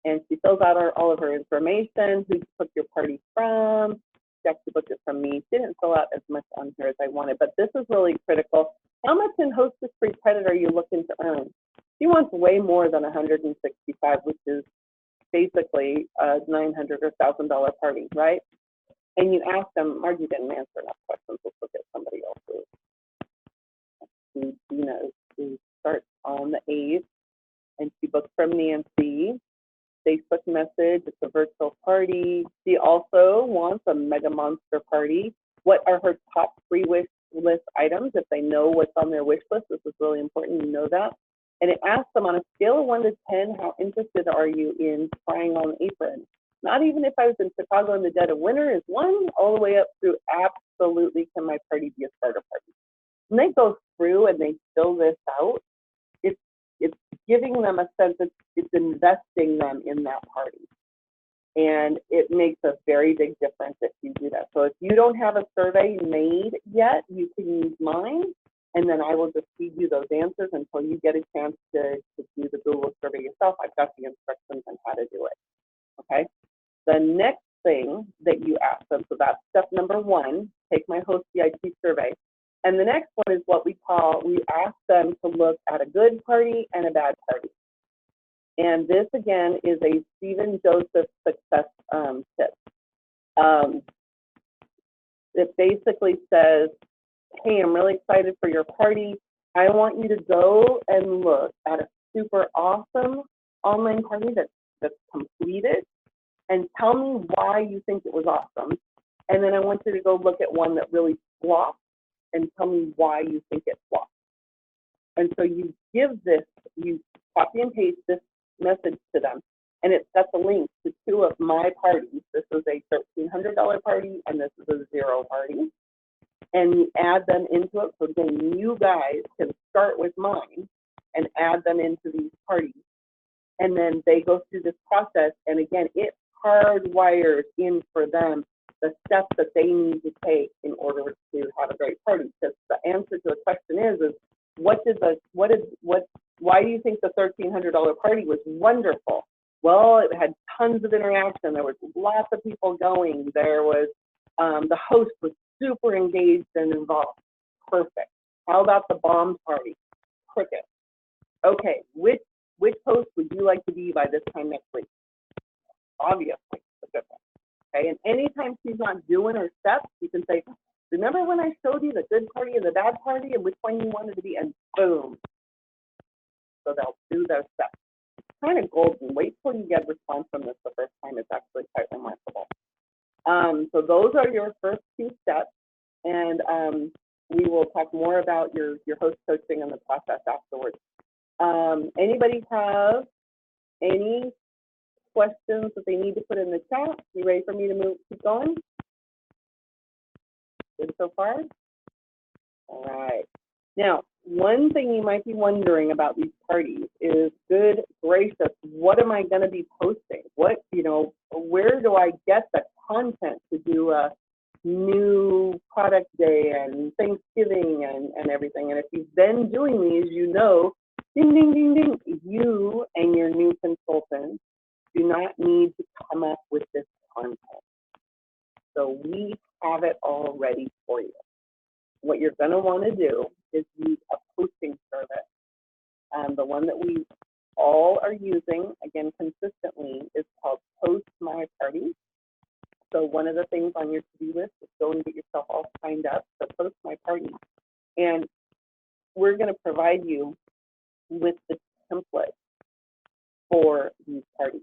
Speaker 1: And she fills out all of her information, who you took your party from. She actually booked it from me. She didn't fill out as much on here as I wanted, but this is really critical. How much in hostess free credit are you looking to earn? She wants way more than 165, which is basically a $900 or $1,000 party, right? And you ask them, Margie didn't answer enough questions. Let's look at somebody else's. She starts on the 8th, and she booked from Nancy. Facebook message, it's a virtual party. She also wants a mega monster party. What are her top 3 wish list items? If they know what's on their wish list, this is really important, you know that. And it asks them on a scale of 1 to 10, how interested are you in trying on apron? Not even if I was in Chicago in the dead of winter is 1, all the way up through absolutely can my party be a starter party. When they go through and they fill this out, it's giving them a sense that it's investing them in that party. And it makes a very big difference if you do that. So if you don't have a survey made yet, you can use mine, and then I will just feed you those answers until you get a chance to do the Google survey yourself. I've got the instructions on how to do it, okay? The next thing that you ask them, so that's step number 1, take my host VIP survey. And the next one is what we ask them to look at a good party and a bad party. And this, again, is a Stephen Joseph success tip. It basically says, hey, I'm really excited for your party. I want you to go and look at a super awesome online party that's completed and tell me why you think it was awesome. And then I want you to go look at one that really flopped and tell me why you think it flopped. And so you copy and paste this message to them, and it's got the link to 2 of my parties. This is a $1,300 party, and this is a $0 party. And you add them into it, so then you guys can start with mine and add them into these parties. And then they go through this process. And again, it hardwires in for them the steps that they need to take in order to have a great party. Because the answer to the question is why do you think the $1,300 party was wonderful? Well, it had tons of interaction. There was lots of people going. There was, the host was super engaged and involved. Perfect. How about the bomb party? Cricket. Okay, which host would you like to be by this time next week? Obviously, the good one. Okay, and anytime she's not doing her steps, you can say, remember when I showed you the good party and the bad party and which one you wanted to be? And boom. So they'll do their steps. Kind of golden. Wait till you get a response from this the first time. It's actually quite remarkable. So those are your first two steps, and we will talk more about your host coaching and the process afterwards. Anybody have any questions that they need to put in the chat? You ready for me to keep going? Good so far? All right. Now, one thing you might be wondering about these parties is, good gracious, what am I going to be posting? What, where do I get the content to do a new product day and Thanksgiving and everything? And if you've been doing these, ding, ding, ding, ding, you and your new consultant do not need to come up with this content. So we have it all ready for you. What you're going to want to do is use a posting service. The one that we all are using, again, consistently, is called Post My Party. So one of the things on your to-do list is go and get yourself all signed up to Post My Party. And we're going to provide you with the template for these parties.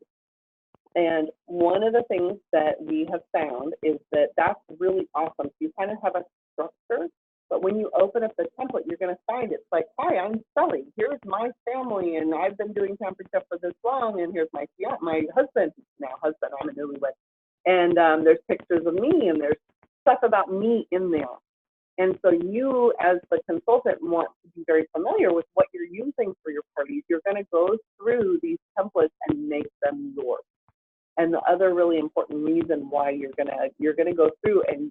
Speaker 1: And one of the things that we have found is that that's really awesome. So you kind of have a structure, but when you open up the template, you're going to find it's like, hi, I'm Shelley. Here's my family, and I've been doing Pampered Chef for this long, and here's my husband, I'm a newlywed. And there's pictures of me, and there's stuff about me in there. And so you, as the consultant, want to be very familiar with what you're using for your parties. You're going to go through these templates and make them yours. And the other really important reason why you're gonna go through and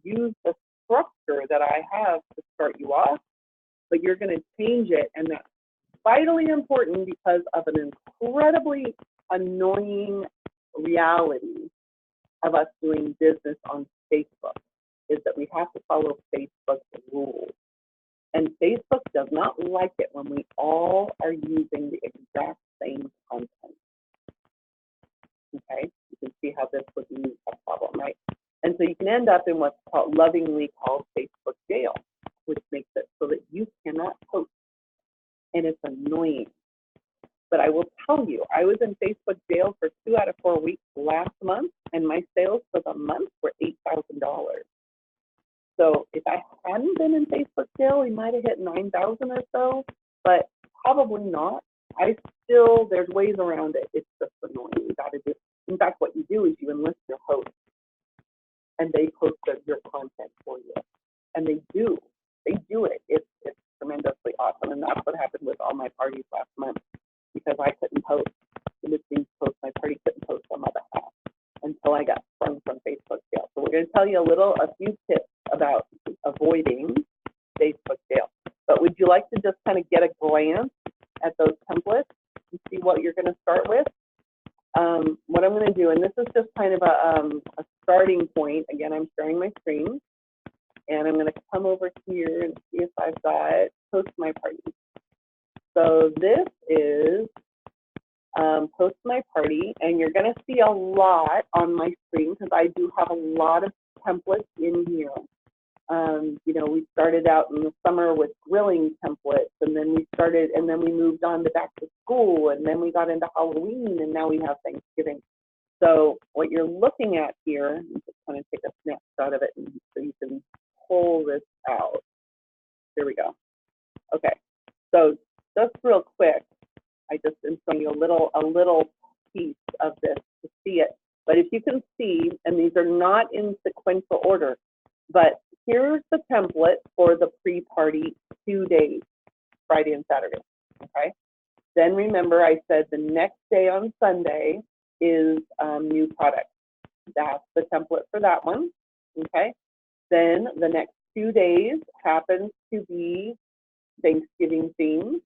Speaker 1: use the structure that I have to start you off, but you're going to change it, and that's vitally important because of an incredibly annoying reality of us doing business on Facebook, is that we have to follow Facebook's rules. And Facebook does not like it when we all are using the exact same content. Okay, you can see how this would be a problem, right? And so you can end up in what's lovingly called Facebook jail, which makes it so that you cannot post, and it's annoying. But I will tell you, I was in Facebook jail for 2 out of 4 weeks last month, and my sales for the month were $8,000. So if I hadn't been in Facebook jail, we might have hit 9,000 or so, but probably not. There's ways around it. It's just annoying. You got to do. In fact, what you do is you enlist your host, and they post your content for you, and they do it. It's tremendously awesome, and that's what happened with all my parties last month, because I couldn't post. The listings post my party couldn't post on my behalf until I got sprung from Facebook jail. So we're going to tell you a few tips about avoiding Facebook jail. But would you like to just kind of get a glance at those templates and see what you're going to start with? What I'm going to do, and this is just kind of a starting point. Again, I'm sharing my screen, and I'm going to come over here and see if I've got Post My Party. So this is Post My Party, and you're going to see a lot on my screen because I do have a lot of templates in here. We started out in the summer with grilling templates, and then we moved on to back to school, and then we got into Halloween, and now we have Thanksgiving. So what you're looking at here, I'm just going to take a snapshot of it so you can pull this out. Here we go. Okay, so just real quick, I just am showing you a little piece of this to see it. But if you can see, and these are not in sequential order, but here's the template for the pre-party 2 days. Friday and Saturday, okay? Then remember I said the next day on Sunday is new product. That's the template for that one, okay? Then the next 2 days happens to be Thanksgiving themed,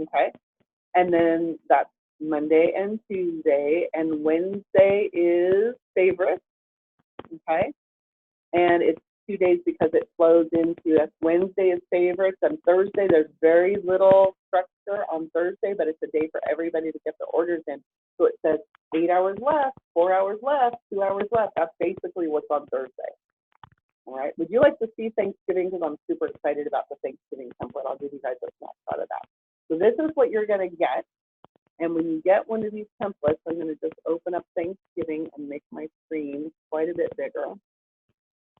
Speaker 1: okay? And then that's Monday and Tuesday, and Wednesday is favorites, okay? And it's 2 days because it flows into us. Wednesday is favorites, and Thursday there's very little structure on Thursday, but it's a day for everybody to get the orders in. So it says 8 hours left, 4 hours left, 2 hours left. That's basically what's on Thursday. All right. Would you like to see Thanksgiving? Because I'm super excited about the Thanksgiving template. I'll give you guys a snapshot of that. So this is what you're going to get. And when you get one of these templates, I'm going to just open up Thanksgiving and make my screen quite a bit bigger.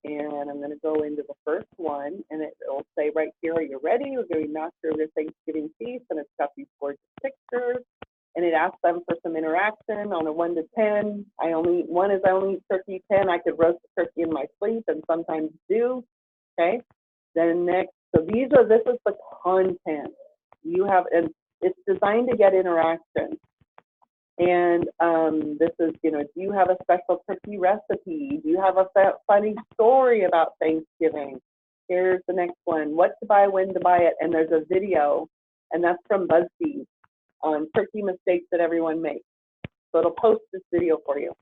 Speaker 1: And I'm going to go into the first one, and it'll say right here, are you ready? We're going to master your Thanksgiving feast, and it's got these gorgeous pictures. And it asks them for some interaction on a 1 to 10. I only eat turkey. 10, I could roast the turkey in my sleep, and sometimes do. Okay. Then next, so this is the content you have, and it's designed to get interaction. And this is, do you have a special turkey recipe? Do you have a funny story about Thanksgiving? Here's the next one, what to buy, when to buy it. And there's a video, and that's from BuzzFeed on turkey mistakes that everyone makes. So it'll post this video for you.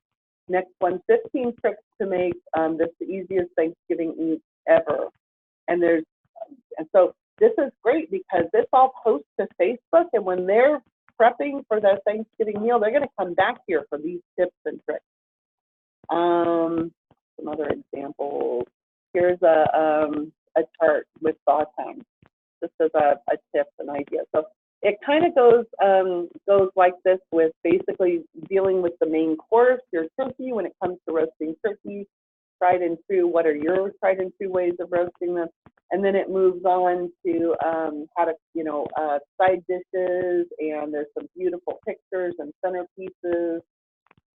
Speaker 1: Next one, 15 tricks to make this the easiest Thanksgiving eat ever. And so this is great because this all posts to Facebook, and when they're prepping for their Thanksgiving meal, they're going to come back here for these tips and tricks. Some other examples. Here's a chart with thaw time, just as a tip, an idea. So it kind of goes like this, with basically dealing with the main course, your turkey. When it comes to roasting turkey, tried and true, what are your tried and true ways of roasting them? And then it moves on to how to, side dishes, and there's some beautiful pictures and centerpieces.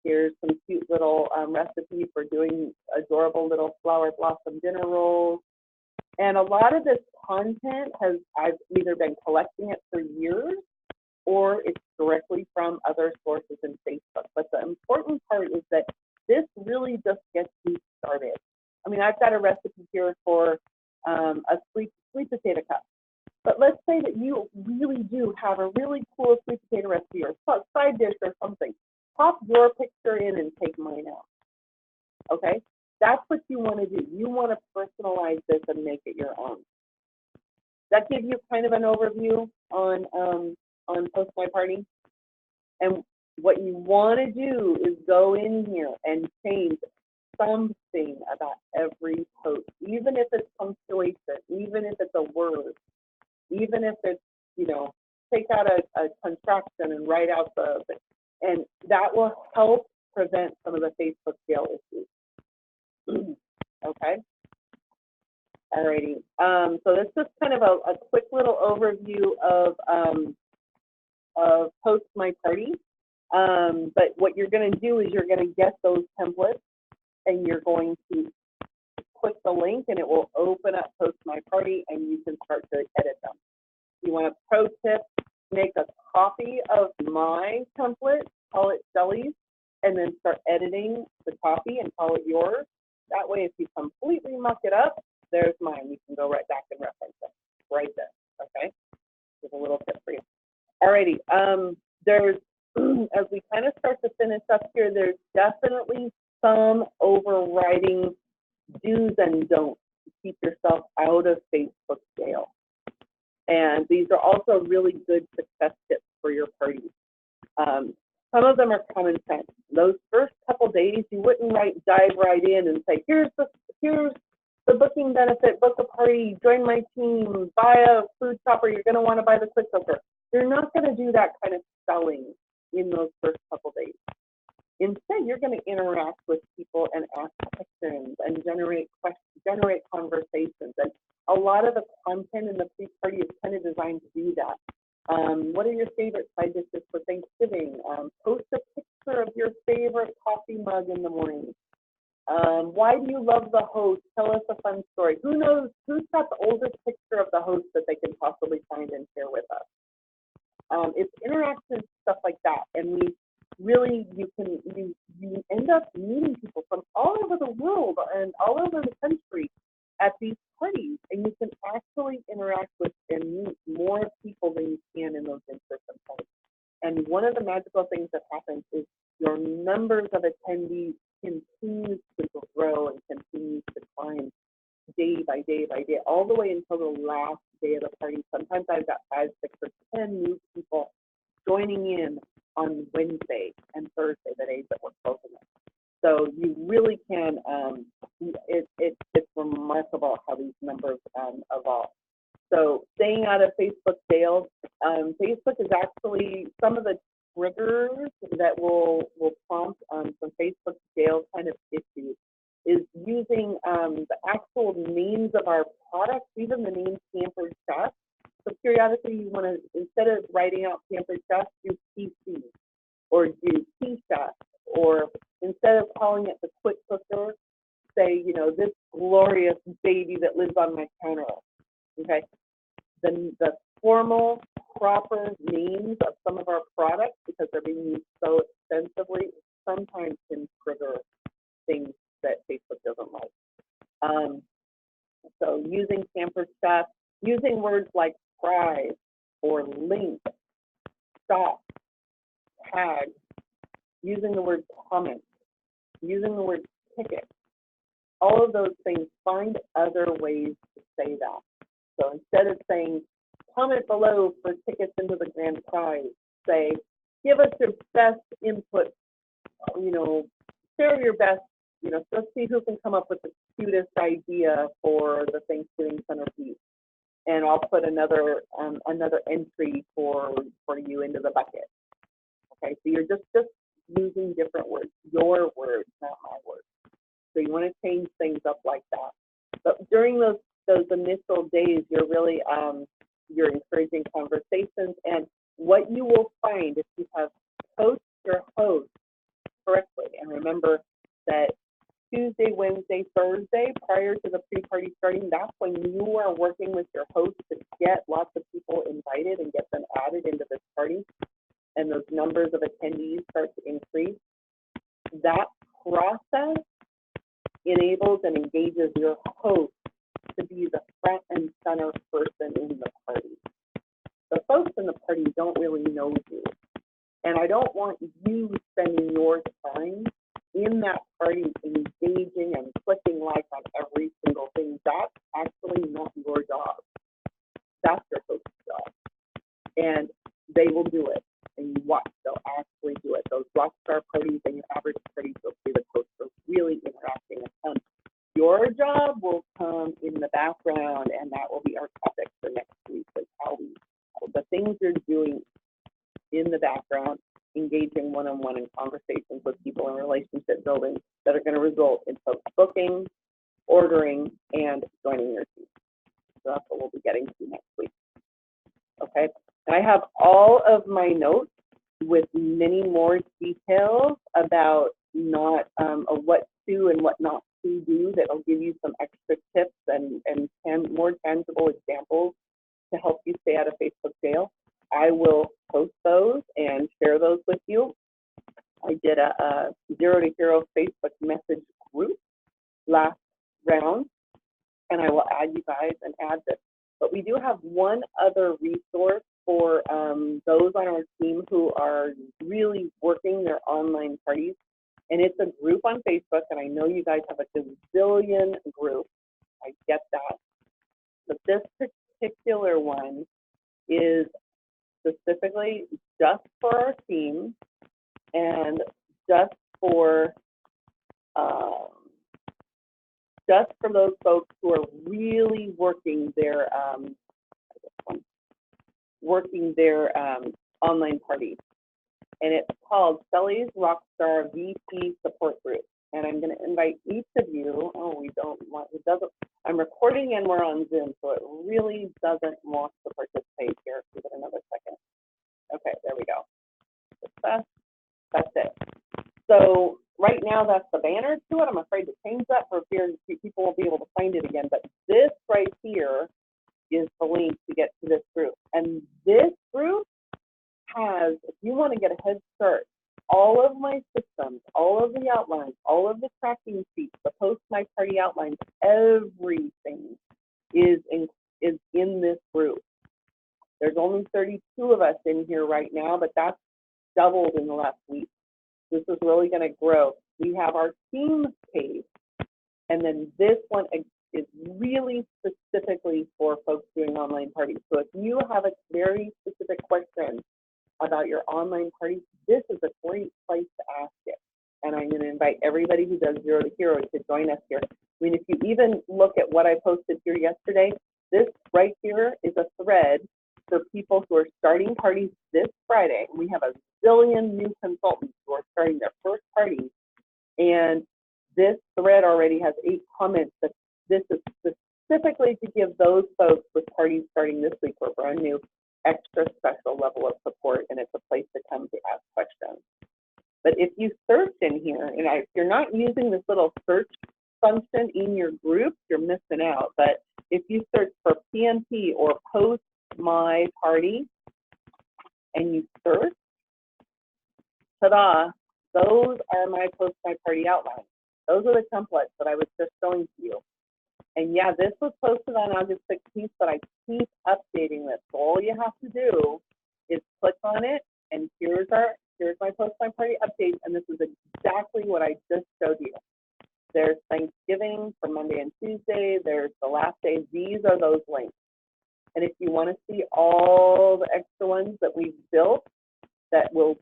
Speaker 1: Here's some cute little recipes for doing adorable little flower blossom dinner rolls. And a lot of this content I've either been collecting it for years, or it's directly from other sources in Facebook. But the important part is that this really just gets you started. I mean, I've got a recipe here for a sweet potato cup. But let's say that you really do have a really cool sweet potato recipe or side dish or something. Pop your picture in and take mine out. Okay? That's what you want to do. You want to personalize this and make it your own. That gives you kind of an overview on Post My Party. And what you want to do is go in here and change something about every post, even if it's punctuation, even if it's a word, even if it's, take out a contraction and write out and that will help prevent some of the Facebook fail issues. Okay. Alrighty. So this is kind of a quick little overview of Post My Party. But what you're going to do is you're going to get those templates, and you're going to click the link, and it will open up Post My Party, and you can start to edit them. You want a pro tip: make a copy of my template, call it Shelley's, and then start editing the copy and call it yours. That way, if you completely muck it up, there's mine. You can go right back and reference it right there. Okay? There's a little tip for you. Alrighty. There's, as we kind of start to finish up here, there's definitely some overriding do's and don'ts to keep yourself out of Facebook jail. And these are also really good success tips for your parties. Some of them are common sense. Those first couple days, you wouldn't dive right in and say, here's the booking benefit, book a party, join my team, buy a food shopper, you're going to want to buy the quick cooker. You're not going to do that kind of selling in those first couple days. Instead, you're going to interact with people and ask questions and generate conversations. And a lot of the content in the pre-party is kind of designed to do that. What are your favorite side dishes for Thanksgiving? Post a picture of your favorite coffee mug in the morning. Why do you love the host? Tell us a fun story. Who knows? Who's got the oldest picture of the host that they can possibly find and share with us? It's interactive stuff like that, and we really you end up meeting people from all over the world and all over the country at these parties, and you can actually interact with and meet more people than you can in those in-person parties. And one of the magical things that happens is your numbers of attendees continues to grow and continues to climb day by day by day, all the way until the last day of the party. Sometimes I've got 5, 6, or 10 new people joining in on Wednesday and Thursday, the days that we're closing it. So you really can, it's remarkable how these numbers evolve. So staying out of Facebook sales, Facebook is actually some of the triggers that will prompt some Facebook sales kind of issues is using the actual names of our products, even the name Pampered Chef. So periodically you want to, instead of writing out Pampered Chef, do PC or do P-Chef, or instead of calling it the quick cooker, say, you know, this glorious baby that lives on my counter. Okay, the formal, proper names of some of our products, because they're being used so extensively, sometimes can trigger things that Facebook doesn't like. So using Pampered Chef, using words like prize or link, stop, tag, using the word comment, using the word ticket, all of those things, find other ways to say that. So instead of saying, comment below for tickets into the grand prize, say, give us your best input, you know, share your best, you know, let's see who can come up with the cutest idea for the Thanksgiving centerpiece. And I'll put another entry for you into the bucket. Okay, so you're just using different words, your words, not my words. So you want to change things up like that. But during those initial days, you're really you're encouraging conversations. And what you will find if you have coached your host correctly, and remember that Tuesday, Wednesday, Thursday, prior to the pre-party starting, that's when you are working with your host to get lots of people invited and get them added into this party, and those numbers of attendees start to increase. That process enables and engages your host to be the front and center person in the party. The folks in the party don't really know you, and I don't want you spending your time in that party engaging and clicking like on every single thing. That's actually not your job. That's your host's job. And they will do it. And you watch, they'll actually do it. Those rock star parties and your average parties, you'll see the hosts are really interacting with them. Your job will come in the background, and that will be our topic for next week, is how the things you're doing in the background, engaging one-on-one in conversations with people in relationship building that are going to result in folks booking, ordering, and joining your team. So that's what we'll be getting to next week. Okay, and I have all of my notes with many more details about not what to and what not to do that will give you some extra tips and more tangible examples to help you stay out of Facebook jail. I will post those and share those with you. I did a 0 to Hero Facebook message group last round, and I will add you guys and add this. But we do have one other resource for those on our team who are really working their online parties, and it's a group on Facebook, and I know you guys have a gazillion groups. I get that. But this particular one is specifically just for our team and just for those folks who are really working their online parties. And it's called Shelley's Rockstar VP Support Group. And I'm going to invite each of you. I'm recording and we're on Zoom, so it really doesn't want to participate here. Give it another second. Okay, there we go. That's it. So right now that's the banner to it. I'm afraid to change that for fear people will be able to find it again. But this right here is the link to get to this group. And this group has, if you want to get a head start, all of my systems, all of the outlines, all of the tracking sheets, the post my party outlines, everything is in this group. There's only 32 of us in here right now, but that's doubled in the last week. This is really going to grow. We have our teams page, and then this one is really specifically for folks doing online parties. So if you have a very specific question about your online parties, this is a great place to ask it. And I'm going to invite everybody who does Zero to Hero to join us here. I mean, if you even look at what I posted here yesterday, this right here is a thread for people who are starting parties this Friday. We have a zillion new consultants who are starting their first parties. And this thread already has 8 comments that this is specifically to give those folks with parties starting this week or brand new extra special level of support, and it's a place to come to ask questions. But if you search in here, and if you're not using this little search function in your group, you're missing out. But if you search for PMP or post my party and you search, ta-da, those are my post my party outlines. Those are the templates that I was just showing to you. And yeah, this was posted on August 16th, but I keep updating this. So all you have to do is click on it, and here's my post my party update, and this is exactly what I just showed you. There's Thanksgiving for Monday and Tuesday. There's the last day. These are those links. And if you want to see all the extra ones that we've built that we'll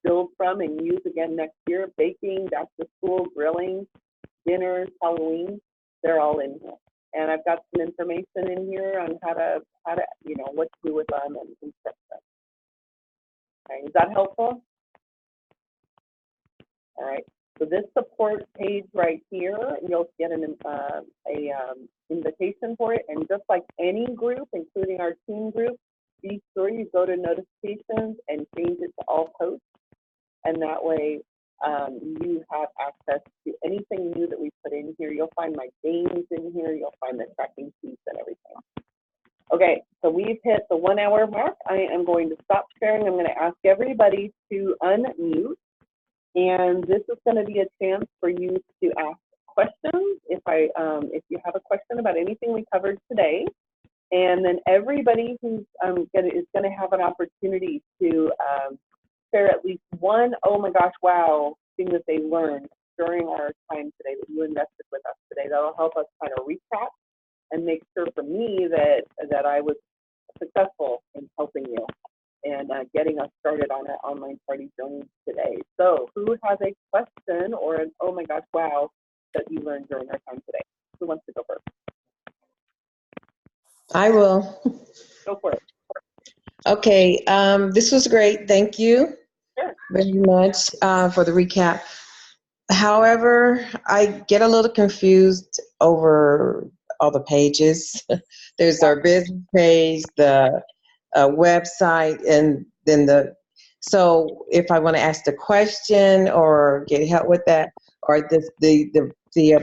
Speaker 1: build from and use again next year, baking, back to school, grilling, dinners, Halloween, they're all in here. And I've got some information in here on how to what to do with them and instructions. Okay, is that helpful? All right. So this support page right here, you'll get an invitation for it. And just like any group, including our team group, be sure you go to notifications and change it to all posts. And that way you have access to anything new that we put in here. You'll find my games in here. You'll find the tracking sheets and everything. Okay, so we've hit the 1 hour mark. I am going to stop sharing. I'm going to ask everybody to unmute. And this is going to be a chance for you to ask questions if you have a question about anything we covered today. And then everybody who's is going to have an opportunity to share at least one, oh my gosh, wow, thing that they learned during our time today that you invested with us today. That'll help us kind of recap and make sure for me that I was successful in helping you and getting us started on our online party journey today. So who has a question or an oh my gosh, wow, that you learned during our time today? Who wants to go first?
Speaker 6: I will.
Speaker 1: Go for it.
Speaker 6: Okay, this was great. Thank you
Speaker 1: Sure.
Speaker 6: very much for the recap. However, I get a little confused over all the pages. There's our business page, the website, and then so if I want to ask the question or get help with that, or the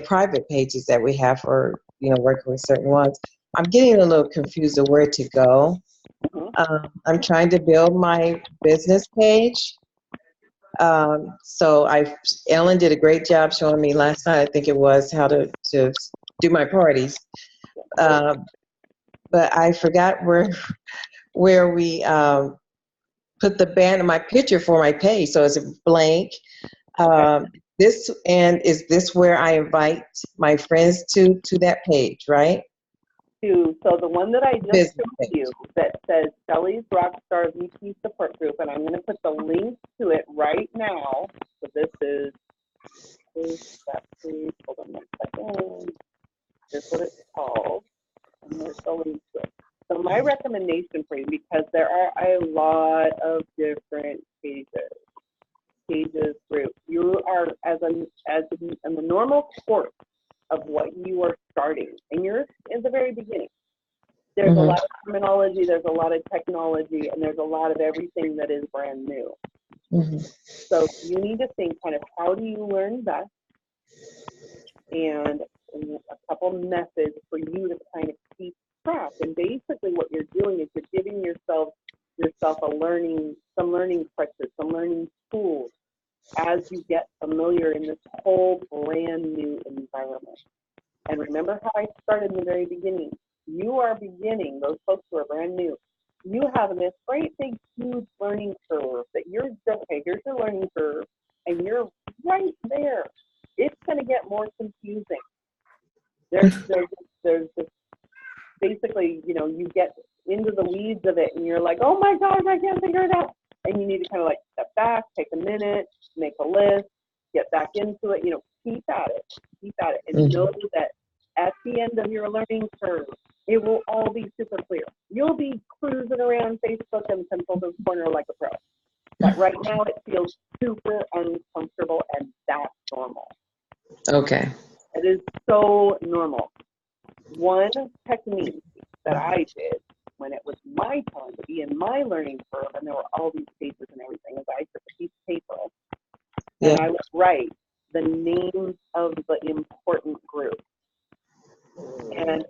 Speaker 6: private pages that we have for working with certain ones, I'm getting a little confused of where to go. I'm trying to build my business page. So Ellen did a great job showing me last night, I think it was, how to do my parties. But I forgot where we put the band, my picture for my page. So it's a blank. Is this where I invite my friends to that page, right?
Speaker 1: So the one that I just showed you that says Shelley's Rockstar VP Support Group, and I'm going to put the link to it right now. So this is that page. Hold on 1 second. Here's what it's called, and there's the link to it. So my recommendation for you, because there are a lot of different pages groups. You are as in the normal course of what you are starting, and you're in the very beginning. There's a lot of terminology, there's a lot of technology, and there's a lot of everything that is brand new.
Speaker 6: Mhm.
Speaker 1: So you need to think kind of how do you learn best, and a couple methods for you to kind of keep track. And basically what you're doing is you're giving yourself some learning crutches, some learning tools as you get familiar in this whole brand new environment. And remember how I started in the very beginning. You are beginning, those folks who are brand new, you have this great big huge learning curve that you're, okay, here's your learning curve, and you're right there. It's going to get more confusing. There's this, basically, you know, you get into the weeds of it and you're like, oh my gosh, I can't figure it out. And you need to kind of like step back, take a minute, make a list, get back into it, you know, keep at it, and know that at the end of your learning curve, it will all be super clear. You'll be cruising around Facebook and Consultant's Corner like a pro. But right now it feels super uncomfortable, and that's normal.
Speaker 6: Okay.
Speaker 1: It is so normal. One technique that I did when it was my time to be in my learning curve, and there were all these pages and everything, is I took a piece of paper and I would write the names of the important groups. And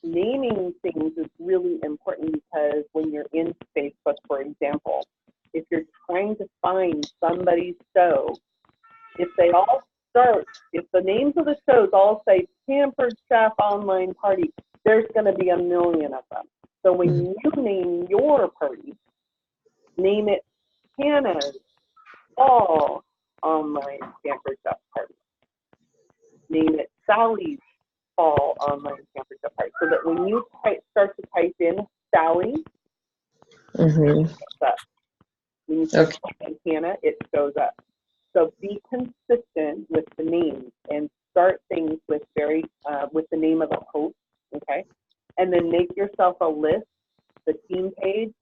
Speaker 1: naming things is really important because when you're in Facebook, for example, if you're trying to find somebody's show, if they all start, if the names of the shows all say Pampered Chef Online Party, there's going to be a million of them. So when you name your party, name it Hannah's Fall Online Pampered Chef Party. Name it Sally's Fall Online Pampered Chef Party. So that when you start to type in Sally, when you start to type in Hannah, it shows up. So be consistent with the names and start things with with the name of a host, okay? And then make yourself a list, the team page,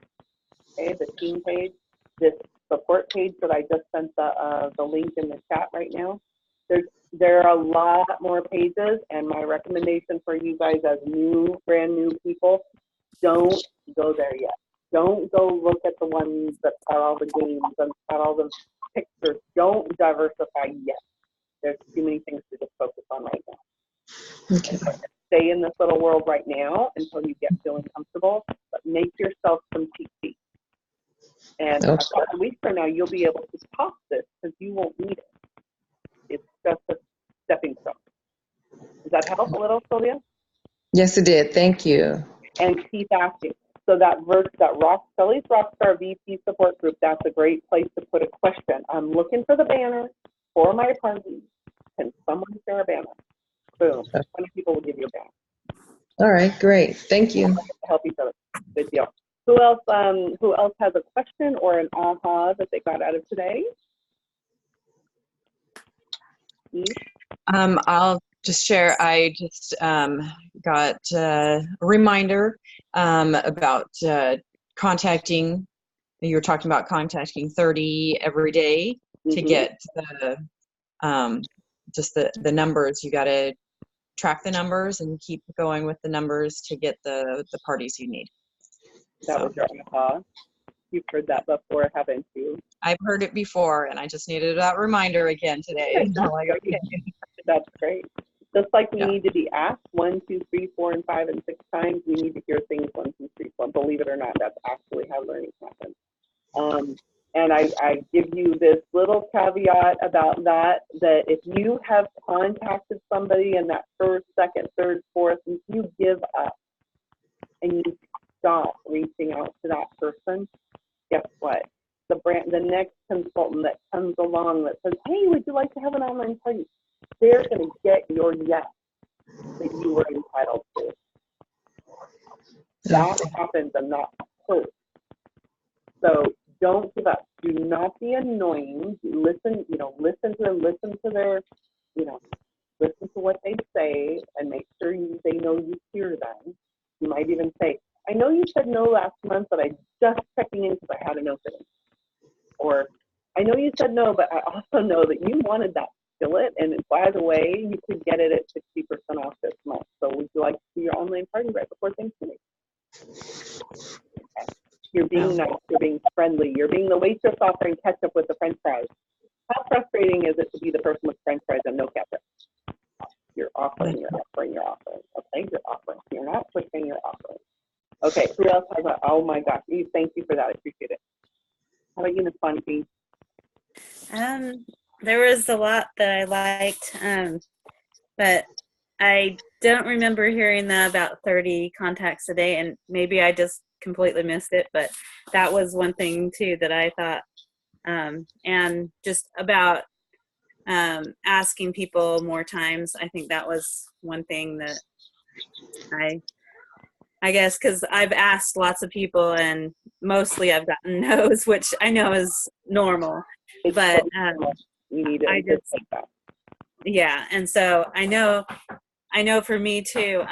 Speaker 1: okay, the team page, this support page that I just sent the link in the chat right now. There are a lot more pages, and my recommendation for you guys as brand new people, don't go there yet. Don't go look at the ones that got all the games and got all the pictures. Don't diversify yet. There's too many things to just focus on right now.
Speaker 6: Okay.
Speaker 1: Stay in this little world right now until you get feeling comfortable, but make yourself some cheat sheets. And a couple of weeks from now, you'll be able to pop this because you won't need it. It's just a stepping stone. Does that help a little, Sylvia?
Speaker 6: Yes, it did. Thank you.
Speaker 1: And keep asking. So that Shelley's Rockstar VP support group, that's a great place to put a question. I'm looking for the banner for my party. Can someone share a banner? Boom. 20 people will give you a banner.
Speaker 6: All right, great. Thank you.
Speaker 1: Help each other. Good deal. Who else has a question or an aha that they got out of today?
Speaker 4: I'll just share. I just got a reminder about contacting. You were talking about contacting 30 every day to get the numbers. You got to track the numbers and keep going with the numbers to get the parties you need.
Speaker 1: That was your aha. You've heard that before, haven't you?
Speaker 4: I've heard it before, and I just needed that reminder again today.
Speaker 1: That's great. Just like we need to be asked 1, 2, 3, 4, and 5, and 6 times, we need to hear things 1, 2, 3, 4. Believe it or not, that's actually how learning happens. And I give you this little caveat about that if you have contacted somebody in that first, second, third, fourth, and you give up and you stop reaching out to that person, guess what? The next consultant that comes along that says, hey, would you like to have an online party? They're going to get your yes that you were entitled to. That happens and not hurt. So don't give up. Do not be annoying. Listen to them, listen to what they say, and make sure they know you hear them. You might even say, I know you said no last month, but I'm just checking in because I had a no fitting. Or, I know you said no, but I also know that you wanted that skillet, and by the way, you could get it at 60% off this month. So would you like to do your online party right before Thanksgiving? Okay. You're being nice to you're being friendly, you're being the waitress offering ketchup with the French fries. How frustrating is it to be the person with French fries and no ketchup? You're offering, you're offering, you're offering. Okay, you're offering. You're not pushing, you're offering. Okay, who else has that? Oh my gosh, Eve, thank you for that. I appreciate it. How about you, Miss Bonnie?
Speaker 5: There was a lot that I liked, but I don't remember hearing that about 30 contacts a day, and maybe I just completely missed it, but that was one thing too that I thought, and just about asking people more times. I think that was one thing that I guess, because I've asked lots of people and mostly I've gotten no's, which I know is normal, but
Speaker 1: you need to
Speaker 5: I just,
Speaker 1: like that.
Speaker 5: yeah. And so I know for me too,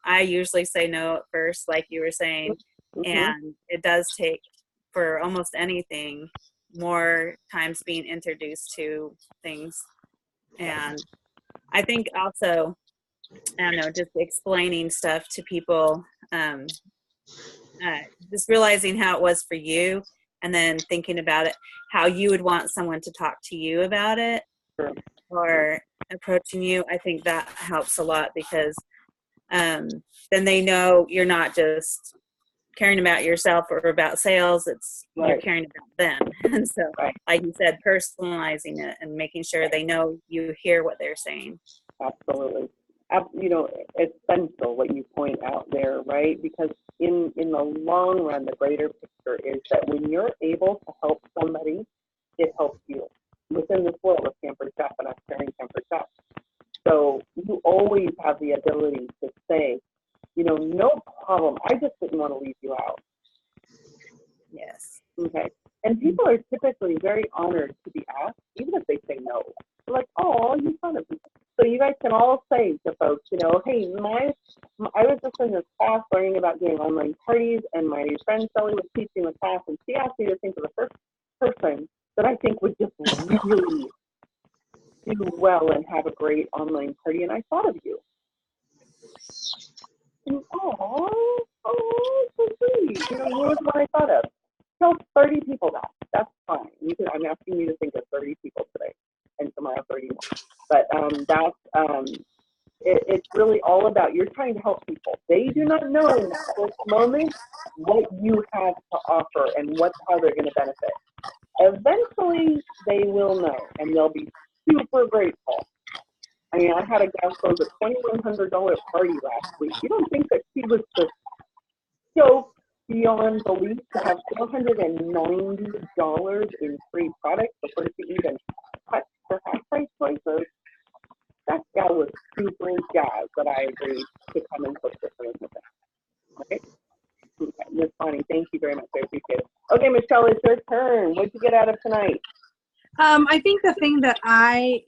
Speaker 5: I usually say no at first, like you were saying, and it does take, for almost anything, more times being introduced to things. And I think also, I don't know, just explaining stuff to people, just realizing how it was for you, and then thinking about it, how you would want someone to talk to you about it or approaching you. I think that helps a lot, because then they know you're not just caring about yourself or about sales, it's you're caring about them. And so, like you said, personalizing it and making sure they know you hear what they're saying.
Speaker 1: Absolutely. You know, essential what you point out there, right? Because in the long run, the greater picture is that when you're able to help somebody, it helps you. Within this world of Pampered Chef, and I'm sharing Pampered Chef. So you always have the ability to say, you know, no problem. I just didn't want to leave you out.
Speaker 5: Yes.
Speaker 1: Okay. And people are typically very honored to be asked, even if they say no. They're like, oh, you thought of me. So you guys can all say to folks, you know, hey, I was just in this class learning about doing online parties, and my friend Shelley was teaching the class, and she asked me to think of the first person that I think would just really do well and have a great online party, and I thought of you. And, oh, so sweet. You know, you was what I thought of. Tell 30 people that. That's fine. I'm asking you to think of 30 people today, and tomorrow 30 more. But it's really all about, you're trying to help people. They do not know in this moment what you have to offer and how they're going to benefit. Eventually, they will know, and they'll be super grateful. I mean, I had a gal close a $2,100 party last week. You don't think that she was just stoked beyond belief to have $490 in free products before she even touched her half-price choices? That gal was super jazzed that I agreed to come and cook this with her. Okay? Okay, Miss Bonnie, thank you very much. I appreciate it. Okay, Michelle, it's your turn. What'd you get out of tonight?
Speaker 2: I think the thing that I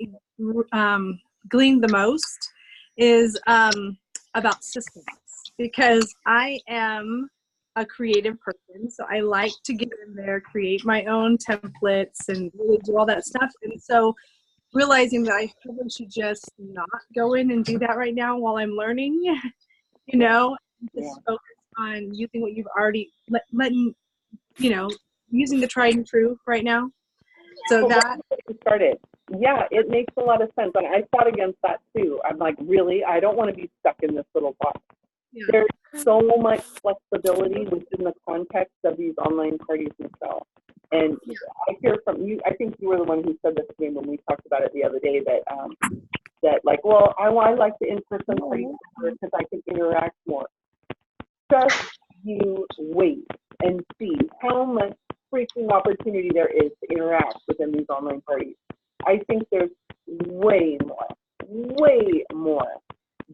Speaker 2: gleaned the most is about systems, because I am a creative person, so I like to get in there, create my own templates, and really do all that stuff. And so realizing that I probably should just not go in and do that right now while I'm learning, you know, just focus on using what you've already letting, you know, using the tried and true right now. So that
Speaker 1: started. Yeah, it makes a lot of sense. And I fought against that too. I'm like, really? I don't want to be stuck in this little box. Yeah. There's so much flexibility within the context of these online parties, Michelle. And I hear from you, I think you were the one who said this to me when we talked about it the other day, that like, well, I like the in-person parties because I can interact more. Just you wait and see how much freaking opportunity there is to interact within these online parties. I think there's way more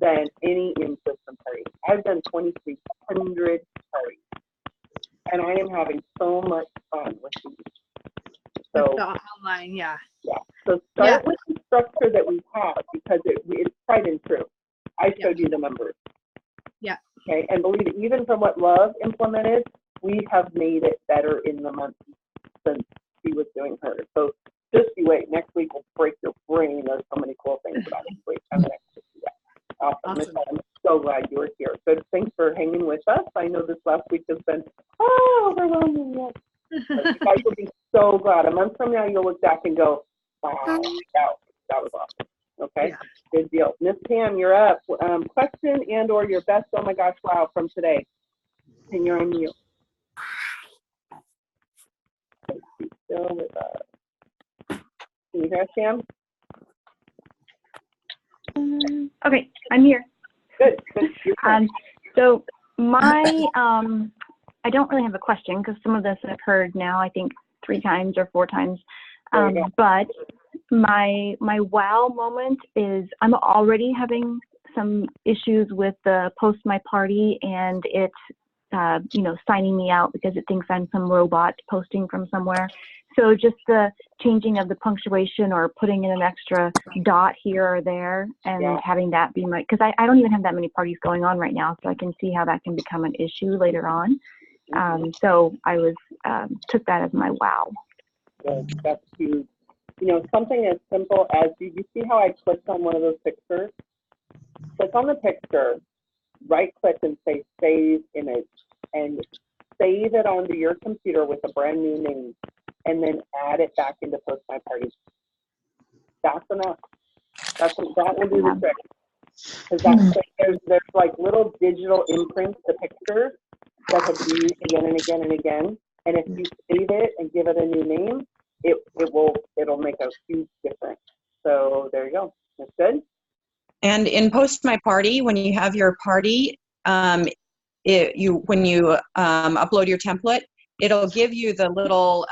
Speaker 1: than any in-person party. I've done 2,300 parties, and I am having so much fun with these. So
Speaker 2: online, yeah.
Speaker 1: So start with the structure that we have, because it's tried and true. I showed you the numbers.
Speaker 2: Yeah.
Speaker 1: Okay, and believe it, even from what Love implemented, we have made it better in the month since she was doing hers. So just you wait. Next week will break your brain. There's so many cool things about it. Wait, I'm going to do that. Awesome.
Speaker 2: Awesome.
Speaker 1: I'm so glad you were here. Good. Thanks for hanging with us. I know this last week has been overwhelming. Yes. But you guys will be so glad. A month from now, you'll look back and go, wow, that was awesome. Okay,
Speaker 2: Yeah.
Speaker 1: good deal. Miss Pam, you're up. Question and or your best, oh my gosh, wow, from today. And you're on mute. Still with us. Can you hear us, Pam?
Speaker 7: Okay, I'm here.
Speaker 1: Good. Your turn.
Speaker 7: So my, I don't really have a question because some of this I've heard now, I think 3 times or 4 times.
Speaker 1: There you go.
Speaker 7: But my wow moment is I'm already having some issues with the Post My Party and it, signing me out because it thinks I'm some robot posting from somewhere. So just the changing of the punctuation or putting in an extra dot here or there and having that be my, because I don't even have that many parties going on right now, so I can see how that can become an issue later on. So I was, took that as my wow.
Speaker 1: Good. That's huge. You know, something as simple as, did you see how I clicked on one of those pictures? Click on the picture, right click and say save image, and save it onto your computer with a brand new name, and then add it back into Post My Party. That's enough. That will do the trick. Because there's like little digital imprints to pictures that have been used again and again and again. And if you save it and give it a new name, it'll make a huge difference. So there you go. That's good.
Speaker 4: And in Post My Party, when you have your party, when you upload your template, it'll give you the little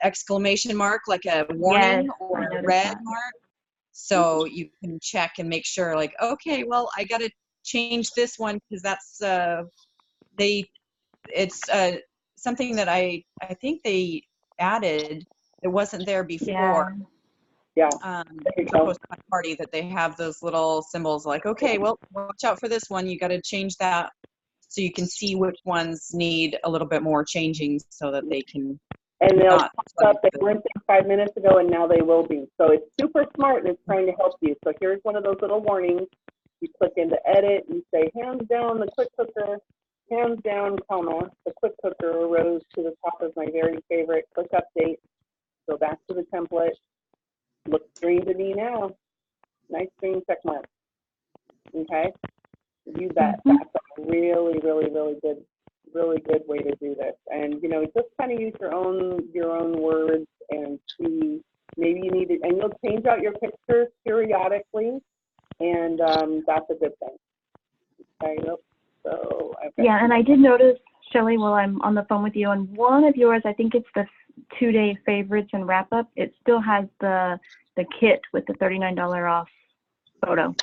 Speaker 4: exclamation mark, like a warning or a red mark. So you can check and make sure, like, okay, well, I got to change this one because that's it's something that I think they added. It wasn't there before.
Speaker 1: Yeah.
Speaker 4: For Post My Party, that they have those little symbols like, okay, well, watch out for this one. You got to change that so you can see which ones need a little bit more changing so that they can.
Speaker 1: And they'll pop up. They weren't there 5 minutes ago, and now they will be. So it's super smart, and it's trying to help you. So here's one of those little warnings. You click into edit. You say, hands down, the quick cooker. Hands down, comma, the quick cooker rose to the top of my very favorite. Click update. Go back to the template. Looks green to me now. Nice green check mark. Okay? You bet. That's a really, really, really good way to do this. And you know, just kind of use your own words and see. Maybe you need it, and you'll change out your pictures periodically, and that's a good thing. Okay. So
Speaker 7: and I did notice, Shelley, while I'm on the phone with you, on one of yours, I think it's the 2-day favorites and wrap up. It still has the kit with the $39 off photo.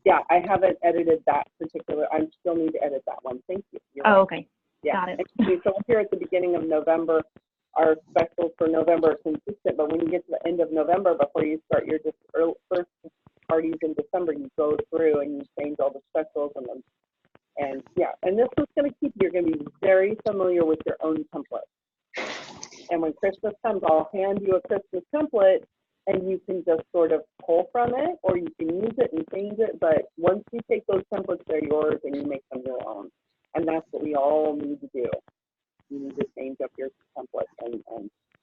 Speaker 1: Yeah, I haven't edited that particular. I still need to edit that one. Thank you.
Speaker 7: Okay.
Speaker 1: Yeah.
Speaker 7: Got it.
Speaker 1: So here at the beginning of November, our specials for November are consistent, but when you get to the end of November, before you start your first parties in December, you go through and you change all the specials and this is going to keep, you're going to be very familiar with your own template. And when Christmas comes, I'll hand you a Christmas template and you can just sort of pull from it, or you can use it and change it. But once you take those templates, they're yours and you make them your own. And that's what we all need to do. You need to change up your template.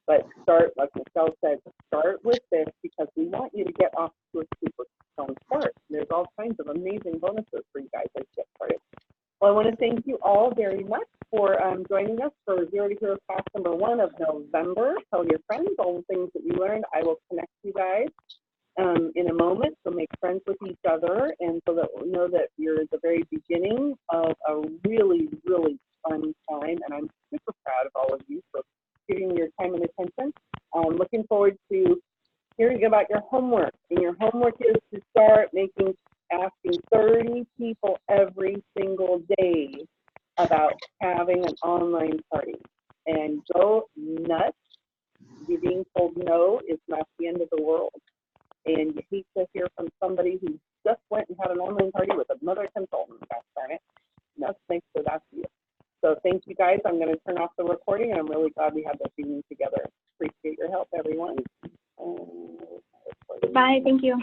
Speaker 1: But start, like Michelle said, start with this because we want you to get off to a super strong start. There's all kinds of amazing bonuses for you guys as you get started. Well, I want to thank you all very much for joining us for Zero to Hero class number 1 of November. Tell your friends all the things that you learned. I will connect you guys in a moment, so make friends with each other, and so that we know that you're at the very beginning of a really, really fun time, and I'm super proud of all of you for giving your time and attention. Looking forward to hearing about your homework, and your homework is to start asking 30 people every single day about having an online party, and go nuts. You being told no is not the end of the world, and you hate to hear from somebody who just went and had an online party with another consultant. Gosh darn it. No, thanks for that to you. So thank you guys. I'm going to turn off the recording, and I'm really glad we had this evening together. Appreciate your help, everyone.
Speaker 7: Bye. Thank you.